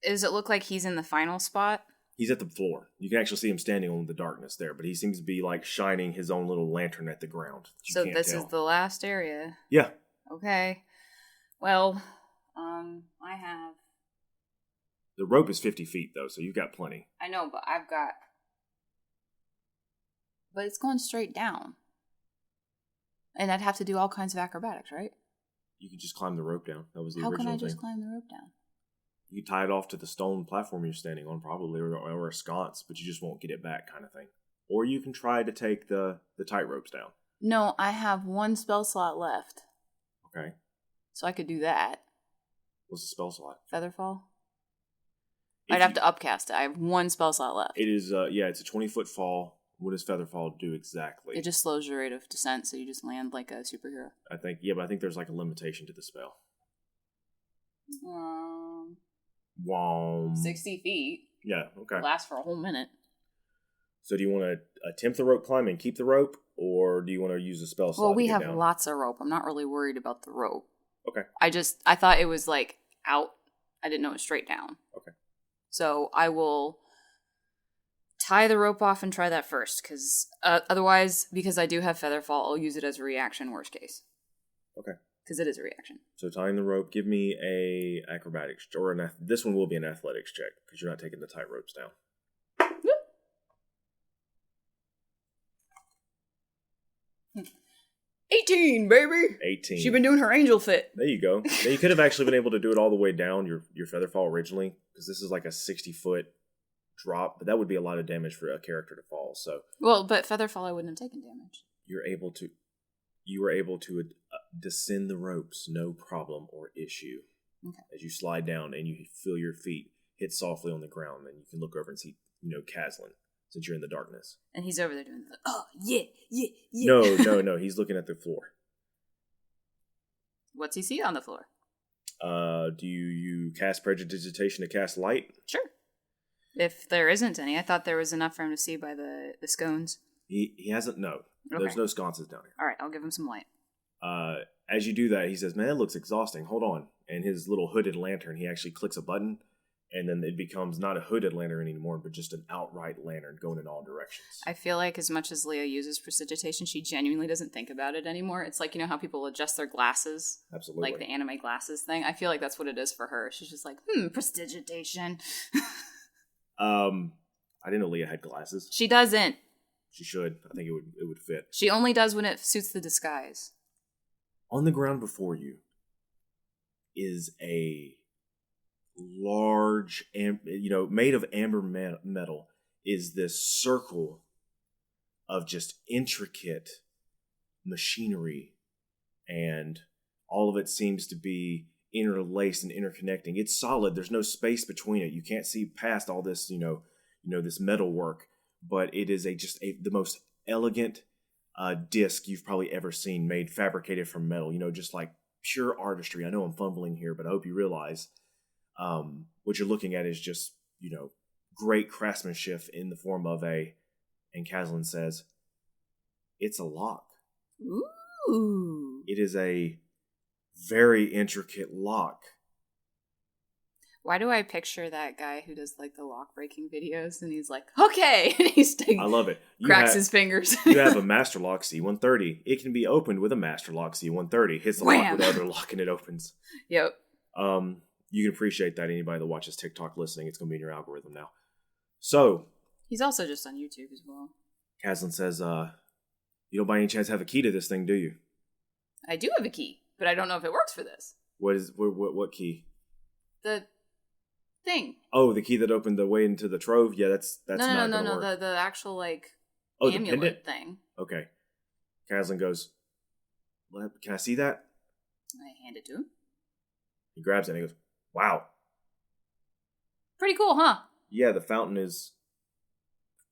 it look like he's in the final spot? He's at the floor. You can actually see him standing on the darkness there, but he seems to be like shining his own little lantern at the ground. So this is the last area? Yeah. Okay. Well, I have... The rope is 50 feet, though, so you've got plenty. I know, but I've got... But it's going straight down. And I'd have to do all kinds of acrobatics, right? You could just climb the rope down. That was the original thing. How can I just climb the rope down? You could tie it off to the stone platform you're standing on, probably, or a sconce, but you just won't get it back kind of thing. Or you can try to take the tight ropes down. No, I have one spell slot left. Okay. So I could do that. What's the spell slot? Featherfall? I'd have to upcast it. I have one spell slot left. It is, it's a 20-foot fall. What does Featherfall do exactly? It just slows your rate of descent, so you just land like a superhero. But I think there's like a limitation to the spell. 60 feet. Yeah, okay. Lasts for a whole minute. So do you want to attempt the rope climb and keep the rope, or do you want to use the spell slot? Well, we have lots of rope. I'm not really worried about the rope. Okay. I thought it was like out. I didn't know it was straight down. Okay. So I will tie the rope off and try that first, because otherwise, because I do have Featherfall, I'll use it as a reaction, worst case. Okay. Because it is a reaction. So tying the rope, give me a acrobatics, or this one will be an athletics check, because you're not taking the tight ropes down. 18, baby! 18. She's been doing her angel fit. There you go. Now, you could have actually been able to do it all the way down your Featherfall originally, because this is like a 60-foot drop, but that would be a lot of damage for a character to fall. So, well, but Featherfall, I wouldn't have taken damage. You were able to descend the ropes, no problem or issue. Okay. As you slide down and you feel your feet hit softly on the ground, and you can look over and see, Caslin, since you're in the darkness. And he's over there doing the, oh, yeah. No, he's looking at the floor. What's he see on the floor? Do you cast Prestidigitation to cast light? Sure. If there isn't any, I thought there was enough for him to see by the scones. He hasn't, no. Okay. There's no sconces down here. All right, I'll give him some light. As you do that, he says, man, that looks exhausting. Hold on. And his little hooded lantern, he actually clicks a button, and then it becomes not a hooded lantern anymore, but just an outright lantern going in all directions. I feel like as much as Leah uses prestidigitation, she genuinely doesn't think about it anymore. It's like, how people adjust their glasses? Absolutely. Like the anime glasses thing. I feel like that's what it is for her. She's just like, prestidigitation. I didn't know Leah had glasses. She doesn't. She should. I think it would fit. She only does when it suits the disguise. On the ground before you is a large, made of amber metal, is this circle of just intricate machinery and all of it seems to be interlaced and interconnecting. It's solid. There's no space between it. You can't see past all this, this metal work. But it is the most elegant disc you've probably ever seen, fabricated from metal. Just like pure artistry. I know I'm fumbling here, but I hope you realize what you're looking at is just great craftsmanship in the form of and Caslin says, it's a lock. Ooh. It is a very intricate lock. Why do I picture that guy who does like the lock breaking videos and he's like, okay, and I love it. Cracks his fingers. You have a Master Lock C130. It can be opened with a Master Lock C130. Hits the lock with the other lock and it opens. Yep. You can appreciate that. Anybody that watches TikTok listening, it's going to be in your algorithm now. So he's also just on YouTube as well. Caslin says, you don't by any chance have a key to this thing, do you? I do have a key, but I don't know if it works for this. What key? The thing. Oh, the key that opened the way into the trove? Yeah, that's not going to work. The actual amulet thing. Okay. Caslin goes, can I see that? I hand it to him. He grabs it and he goes, wow. Pretty cool, huh? Yeah, the fountain is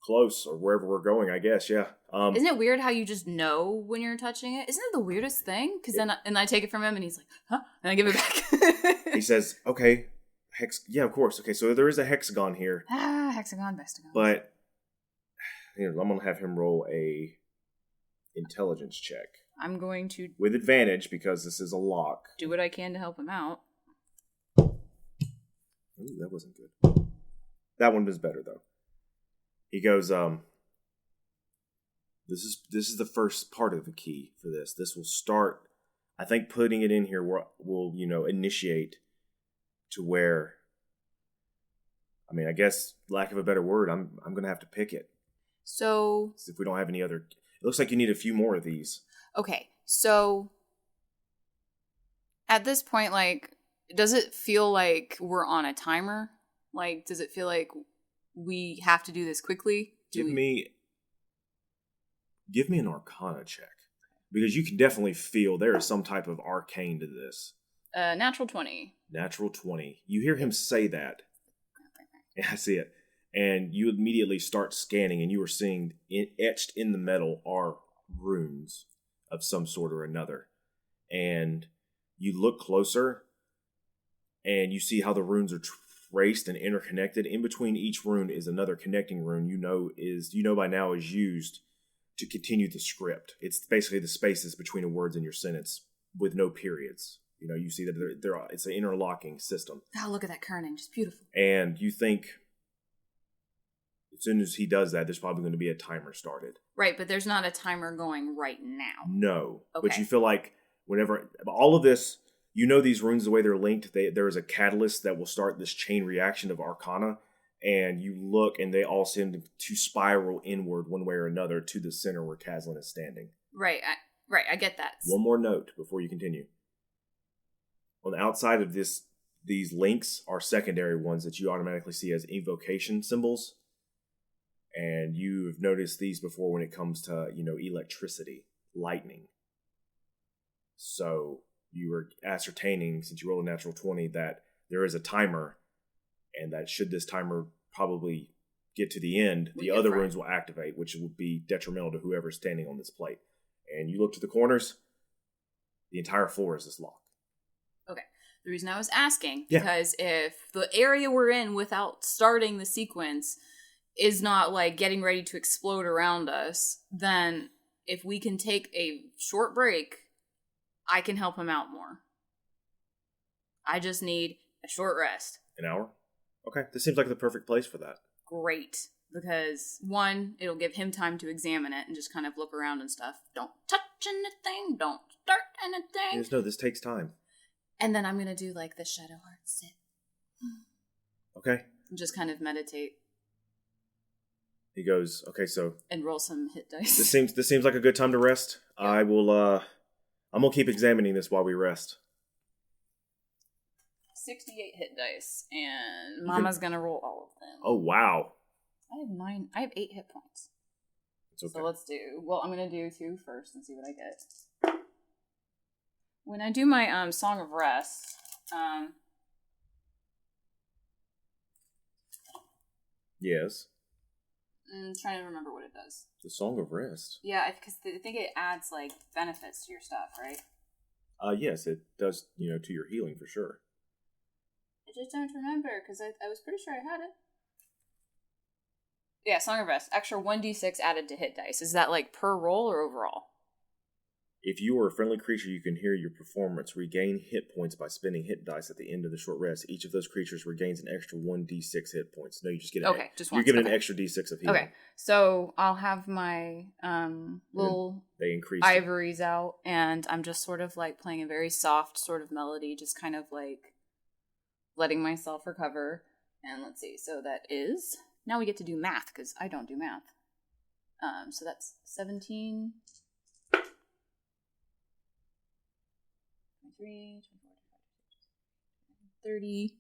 close, or wherever we're going, I guess, yeah. Isn't it weird how you just know when you're touching it? Isn't it the weirdest thing? Because then I take it from him and he's like, huh? And I give it back. He says, okay, yeah, of course. Okay, so there is a hexagon here. Hexagon, bestagon. But I'm going to have him roll a intelligence check. I'm going to... with advantage, because this is a lock. Do what I can to help him out. Ooh, that wasn't good. That one was better, though. He goes, this is the first part of the key for this. This will start, I think putting it in here will initiate to where, I guess, lack of a better word, I'm going to have to pick it. So if we don't have any other, it looks like you need a few more of these. Okay, so at this point, does it feel like we're on a timer? Does it feel like we have to do this quickly? Give me an Arcana check. Because you can definitely feel there is some type of arcane to this. Natural 20. Natural 20. You hear him say that. Yeah, I see it. And you immediately start scanning, and you are seeing etched in the metal are runes of some sort or another. And you look closer, and you see how the runes are traced and interconnected. In between each rune is another connecting rune by now is used to continue the script. It's basically the spaces between the words in your sentence with no periods. You see that it's an interlocking system. Oh, look at that kerning. Just beautiful. And you think as soon as he does that, there's probably going to be a timer started. Right, but there's not a timer going right now. No. Okay. But you feel like whenever all of this, these runes, the way they're linked, there is a catalyst that will start this chain reaction of Arcana. And you look, and they all seem to spiral inward one way or another to the center where Caslin is standing. Right, I get that. One more note before you continue. On the outside of these links are secondary ones that you automatically see as evocation symbols. And you've noticed these before when it comes to, electricity, lightning. So you were ascertaining, since you rolled a natural 20, that there is a timer. And that should this timer probably get to the end, the other runes will activate, which would be detrimental to whoever's standing on this plate. And you look to the corners, the entire floor is this lock. Okay. The reason I was asking, because if the area we're in without starting the sequence is not getting ready to explode around us, then if we can take a short break, I can help him out more. I just need a short rest. An hour? Okay, this seems like the perfect place for that. Great. Because, one, it'll give him time to examine it and just kind of look around and stuff. Don't touch anything. Don't start anything. Yes, no, this takes time. And then I'm going to do the Shadow Heart sit. Okay. Just kind of meditate. He goes, okay, so... and roll some hit dice. This seems like a good time to rest. Yep. I'm going to keep examining this while we rest. 68 hit dice, and Mama's gonna roll all of them. Oh, wow. I have 8 hit points. It's okay. So let's do, I'm gonna do 2 first and see what I get. When I do my Song of Rest, Yes. I'm trying to remember what it does. The Song of Rest. Yeah, because I think it adds like benefits to your stuff, right? Yes, it does. To your healing for sure. I just don't remember because I was pretty sure I had it. Yeah, Song of Rest. Extra 1d6 added to hit dice. Is that like per roll or overall? If you are a friendly creature, you can hear your performance regain hit points by spending hit dice at the end of the short rest. Each of those creatures regains an extra 1d6 hit points. No, you just get just you're given an extra d6 of healing. Okay, so I'll have my little ivories out, and I'm just sort of like playing a very soft sort of melody, just kind of like letting myself recover. And let's see, so that is... Now we get to do math, because I don't do math. So that's 17... 23, 24, 30.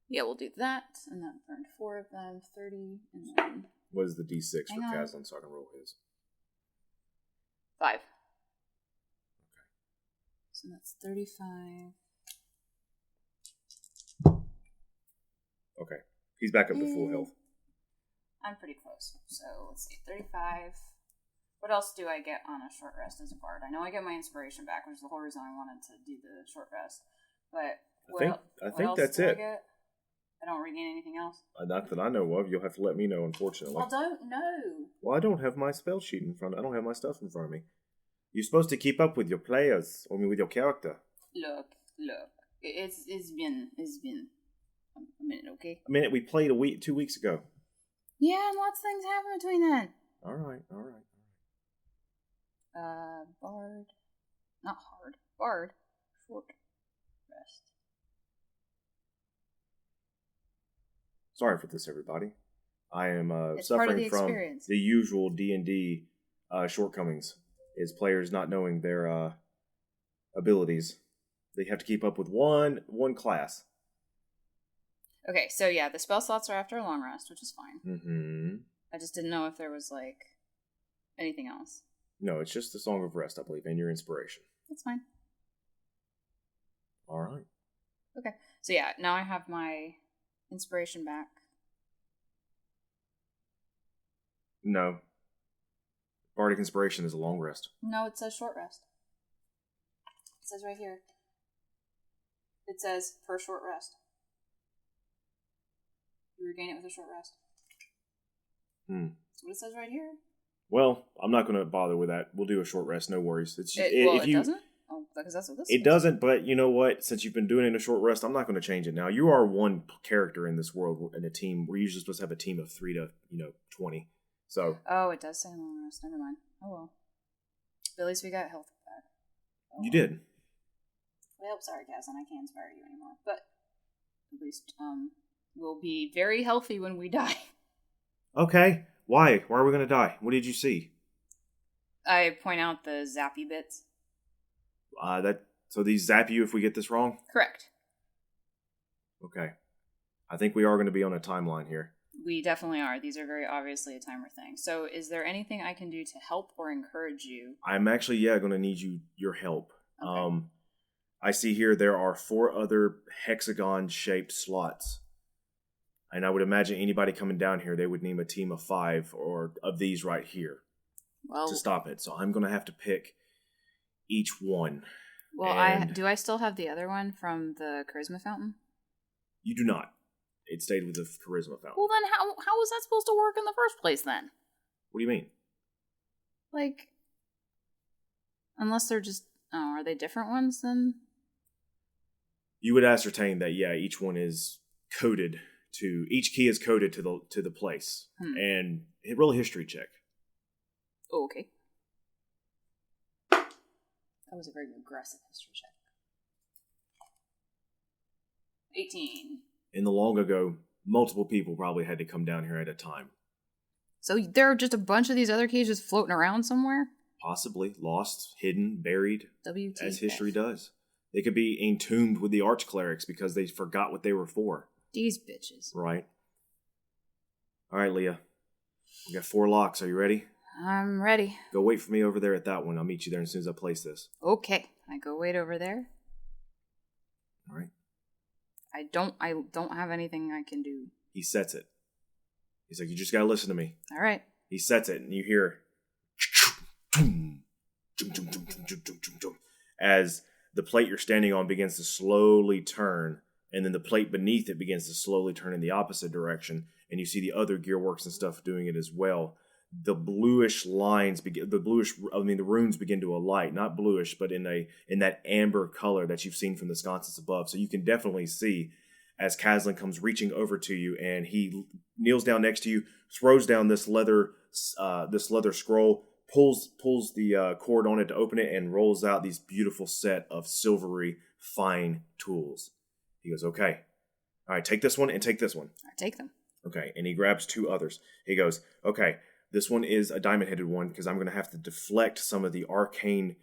Yeah, we'll do that. And then burned 4 of them, 30, and then... What is the d6 for Kazlan so I can roll his? 5. Okay. So that's 35. Okay. He's back up to full health. I'm pretty close. So let's see, 35. What else do I get on a short rest as a bard? I know I get my inspiration back, which is the whole reason I wanted to do the short rest. But I think that's it. I don't regain anything else? Not that I know of. You'll have to let me know, unfortunately. I don't know. Well, I don't have my spell sheet in front. I don't have my stuff in front of me. You're supposed to keep up with your players, with your character. Look. It's been a minute, okay? A minute. We played 2 weeks ago. Yeah, and lots of things happen between then. All right. Bard. Not hard. Bard. Short rest. Sorry for this, everybody. I am suffering from the usual D&D shortcomings, is players not knowing their abilities. They have to keep up with one class. Okay, so yeah, the spell slots are after a long rest, which is fine. Mm-hmm. I just didn't know if there was, like, anything else. No, it's just the Song of Rest, I believe, and your inspiration. That's fine. All right. Okay, so yeah, now I have my inspiration back. No. Bardic Inspiration is a long rest. No, it says short rest. It says right here. It says per short rest. You regain it with a short rest. That's what it says right here. Well, I'm not going to bother with that. We'll do a short rest. No worries. It doesn't? Oh, because that's what this It doesn't, but you know what? Since you've been doing it in a short rest, I'm not going to change it now. You are one character in this world in a team. We're usually supposed to have a team of 3 to 20. So. Oh, it does say long rest. Never mind. Oh well. But at least we got health back. Oh, you did. Well, sorry, Kazlan. I can't inspire you anymore. But at least we'll be very healthy when we die. Okay. Why? Why are we going to die? What did you see? I point out the zappy bits. So these zap you if we get this wrong? Correct. Okay. I think we are going to be on a timeline here. We definitely are. These are very obviously a timer thing. So is there anything I can do to help or encourage you? I'm actually, going to need your help. Okay. I see here there are 4 other hexagon-shaped slots. And I would imagine anybody coming down here, they would need a team of 5 or of these right here to stop it. So I'm going to have to pick each one. Well, do I still have the other one from the charisma fountain? You do not. It stayed with the charisma fountain. Well, then how was that supposed to work in the first place, then? What do you mean? Like, unless they're just... Oh, are they different ones, then? You would ascertain that, each one is coded to... Each key is coded to the place. And roll a history check. Oh, okay. That was a very aggressive history check. 18. In the long ago, multiple people probably had to come down here at a time. So there are just a bunch of these other cages floating around somewhere? Possibly. Lost, hidden, buried. WTF. As history does. They could be entombed with the arch-clerics because they forgot what they were for. These bitches. Right. All right, Leah. We got 4 locks. Are you ready? I'm ready. Go wait for me over there at that one. I'll meet you there as soon as I place this. Okay. I go wait over there. All right. I don't have anything I can do. He sets it. He's like, you just got to listen to me. All right. He sets it, and you hear as the plate you're standing on begins to slowly turn, and then the plate beneath it begins to slowly turn in the opposite direction, and you see the other gearworks and stuff doing it as well. The bluish lines begin, the runes begin to alight, not bluish, but in that amber color that you've seen from the sconces above. So you can definitely see as Kazlan comes reaching over to you, and he kneels down next to you, throws down this leather scroll, pulls the cord on it to open it, and rolls out these beautiful set of silvery fine tools. He goes, okay, all right, take this one and take this one. I take them. Okay, and he grabs two others. He goes, okay, this one is a diamond-headed one because I'm going to have to deflect some of the arcane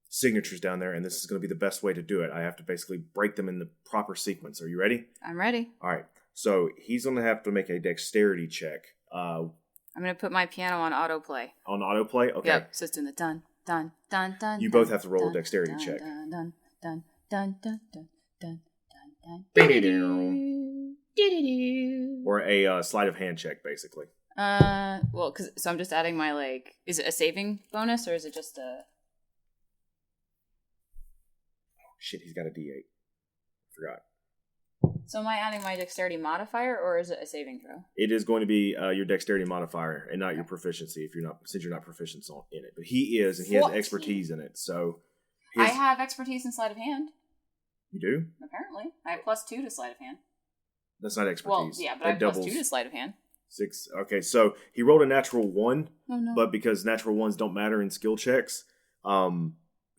signatures down there, and this is going to be the best way to do it. I have to basically break them in the proper sequence. Are you ready? I'm ready. All right, so he's going to have to make a dexterity check. I'm going to put my piano on autoplay. On autoplay? Okay. Yep, so it's doing the dun, dun, dun, dun. You both have to roll a dexterity check. Dun, dun, dun, dun, dun, dun, dun, dun, dun. Or a sleight of hand check, basically. Well, so I'm just adding my, is it a saving bonus, or is it just a... Shit, he's got a D8. Forgot. So am I adding my dexterity modifier, or is it a saving throw? It is going to be your dexterity modifier and not your proficiency since you're not proficient in it. But he is, and he 14. Has expertise in it. So I have expertise in sleight of hand. You do? Apparently. I have +2 to sleight of hand. That's not expertise. Well, yeah, but I have +2 to sleight of hand. 6. Okay, so he rolled a natural 1, oh, no. But because natural 1s don't matter in skill checks,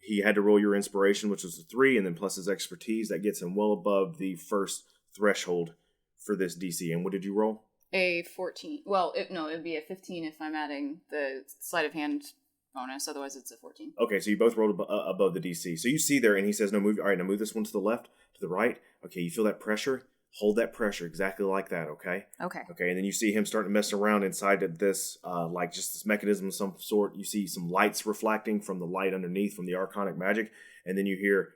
he had to roll your inspiration, which was a 3, and then plus his expertise. That gets him well above the first threshold for this DC. And what did you roll? A 14. Well, it'd be a 15 if I'm adding the sleight of hand bonus. Otherwise, it's a 14. Okay, so you both rolled above the DC. So you see there, and he says, "No, move. All right, now move this one to the left, to the right. Okay, you feel that pressure? Hold that pressure exactly like that. Okay. Okay. Okay, and then you see him starting to mess around inside of this, like just this mechanism of some sort. You see some lights reflecting from the light underneath from the arcanic magic, and then you hear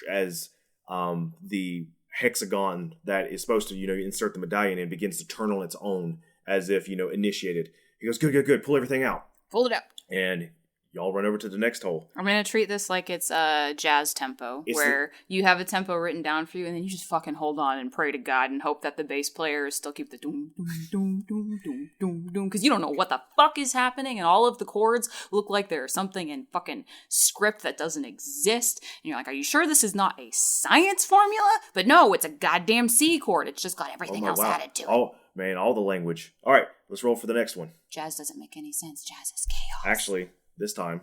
as the hexagon that is supposed to, insert the medallion in begins to turn on its own as if, initiated. He goes, good. Pull everything out. Pull it out. And y'all run over to the next hole. I'm going to treat this like it's a jazz tempo, where you have a tempo written down for you, and then you just fucking hold on and pray to God and hope that the bass players still keep the doom, doom, doom, doom, doom, doom, doom, because you don't know what the fuck is happening, and all of the chords look like there's something in fucking script that doesn't exist. And you're like, are you sure this is not a science formula? But no, it's a goddamn C chord. It's just got everything else added to it. Oh, man, all the language. All right, let's roll for the next one. Jazz doesn't make any sense. Jazz is chaos. Actually, this time,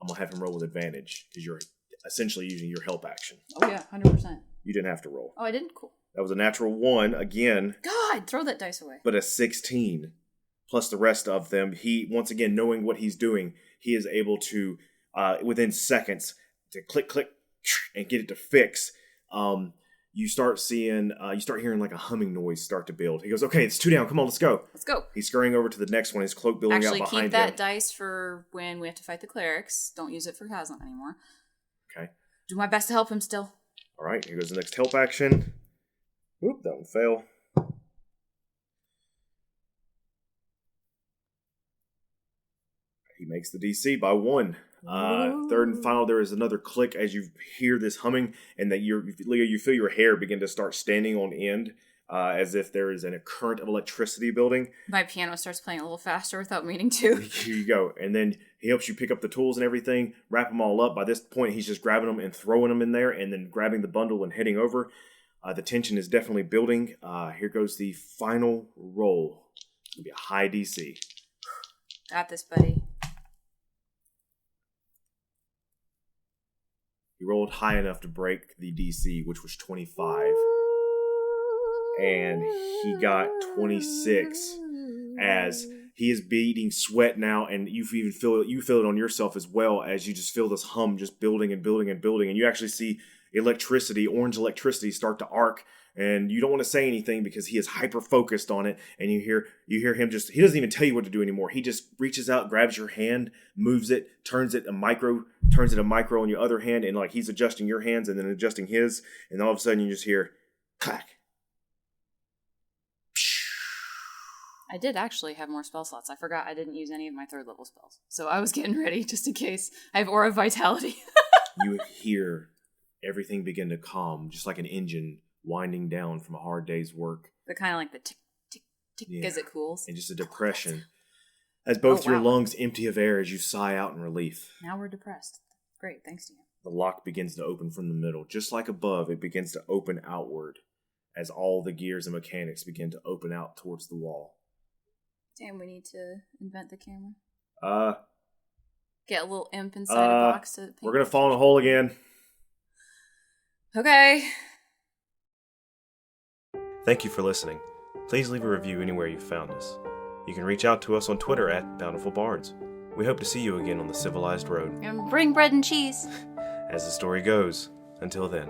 I'm going to have him roll with advantage because you're essentially using your help action. Oh, yeah, 100%. You didn't have to roll. Oh, I didn't? Cool. That was a natural 1 again. God, throw that dice away. But a 16 plus the rest of them. He, once again, knowing what he's doing, he is able to, within seconds, to click, and get it to fix. You start hearing like a humming noise start to build. He goes, okay, it's 2 down. Come on, let's go. Let's go. He's scurrying over to the next one. His cloak building out behind him. Actually, keep that dice for when we have to fight the clerics. Don't use it for Kazlan anymore. Okay. Do my best to help him still. All right, here goes the next help action. Oop, that one fell. He makes the DC by 1. Third and final, there is another click as you hear this humming, and that you feel your hair begin to start standing on end, as if there is a current of electricity building. My piano starts playing a little faster without meaning to. Here you go. And then he helps you pick up the tools and everything, wrap them all up. By this point, he's just grabbing them and throwing them in there, and then grabbing the bundle and heading over. The tension is definitely building. Here goes the final roll. It's going to be a high DC. Got this, buddy. He rolled high enough to break the DC, which was 25. And he got 26 as he is beating sweat now, and you feel it on yourself as well as you just feel this hum just building and building and building. And you actually see orange electricity start to arc, and you don't want to say anything because he is hyper focused on it, and you hear him just, he doesn't even tell you what to do anymore. He just reaches out, grabs your hand, moves it, turns it a micro on your other hand, and like he's adjusting your hands and then adjusting his, and all of a sudden you just hear clack. I did actually have more spell slots. I forgot I didn't use any of my 3rd level spells. So I was getting ready just in case. I have Aura of Vitality. You hear everything begin to calm, just like an engine winding down from a hard day's work. But kind of like the tick, tick, tick as it cools. And just a depression. As both your lungs empty of air as you sigh out in relief. Now we're depressed. Great, thanks to you. The lock begins to open from the middle. Just like above, it begins to open outward as all the gears and mechanics begin to open out towards the wall. Damn, we need to invent the camera. Get a little imp inside a box. We're going to fall in a hole again. Okay. Thank you for listening. Please leave a review anywhere you've found us. You can reach out to us on Twitter at Bountiful Bards. We hope to see you again on the civilized road. And bring bread and cheese. As the story goes, until then.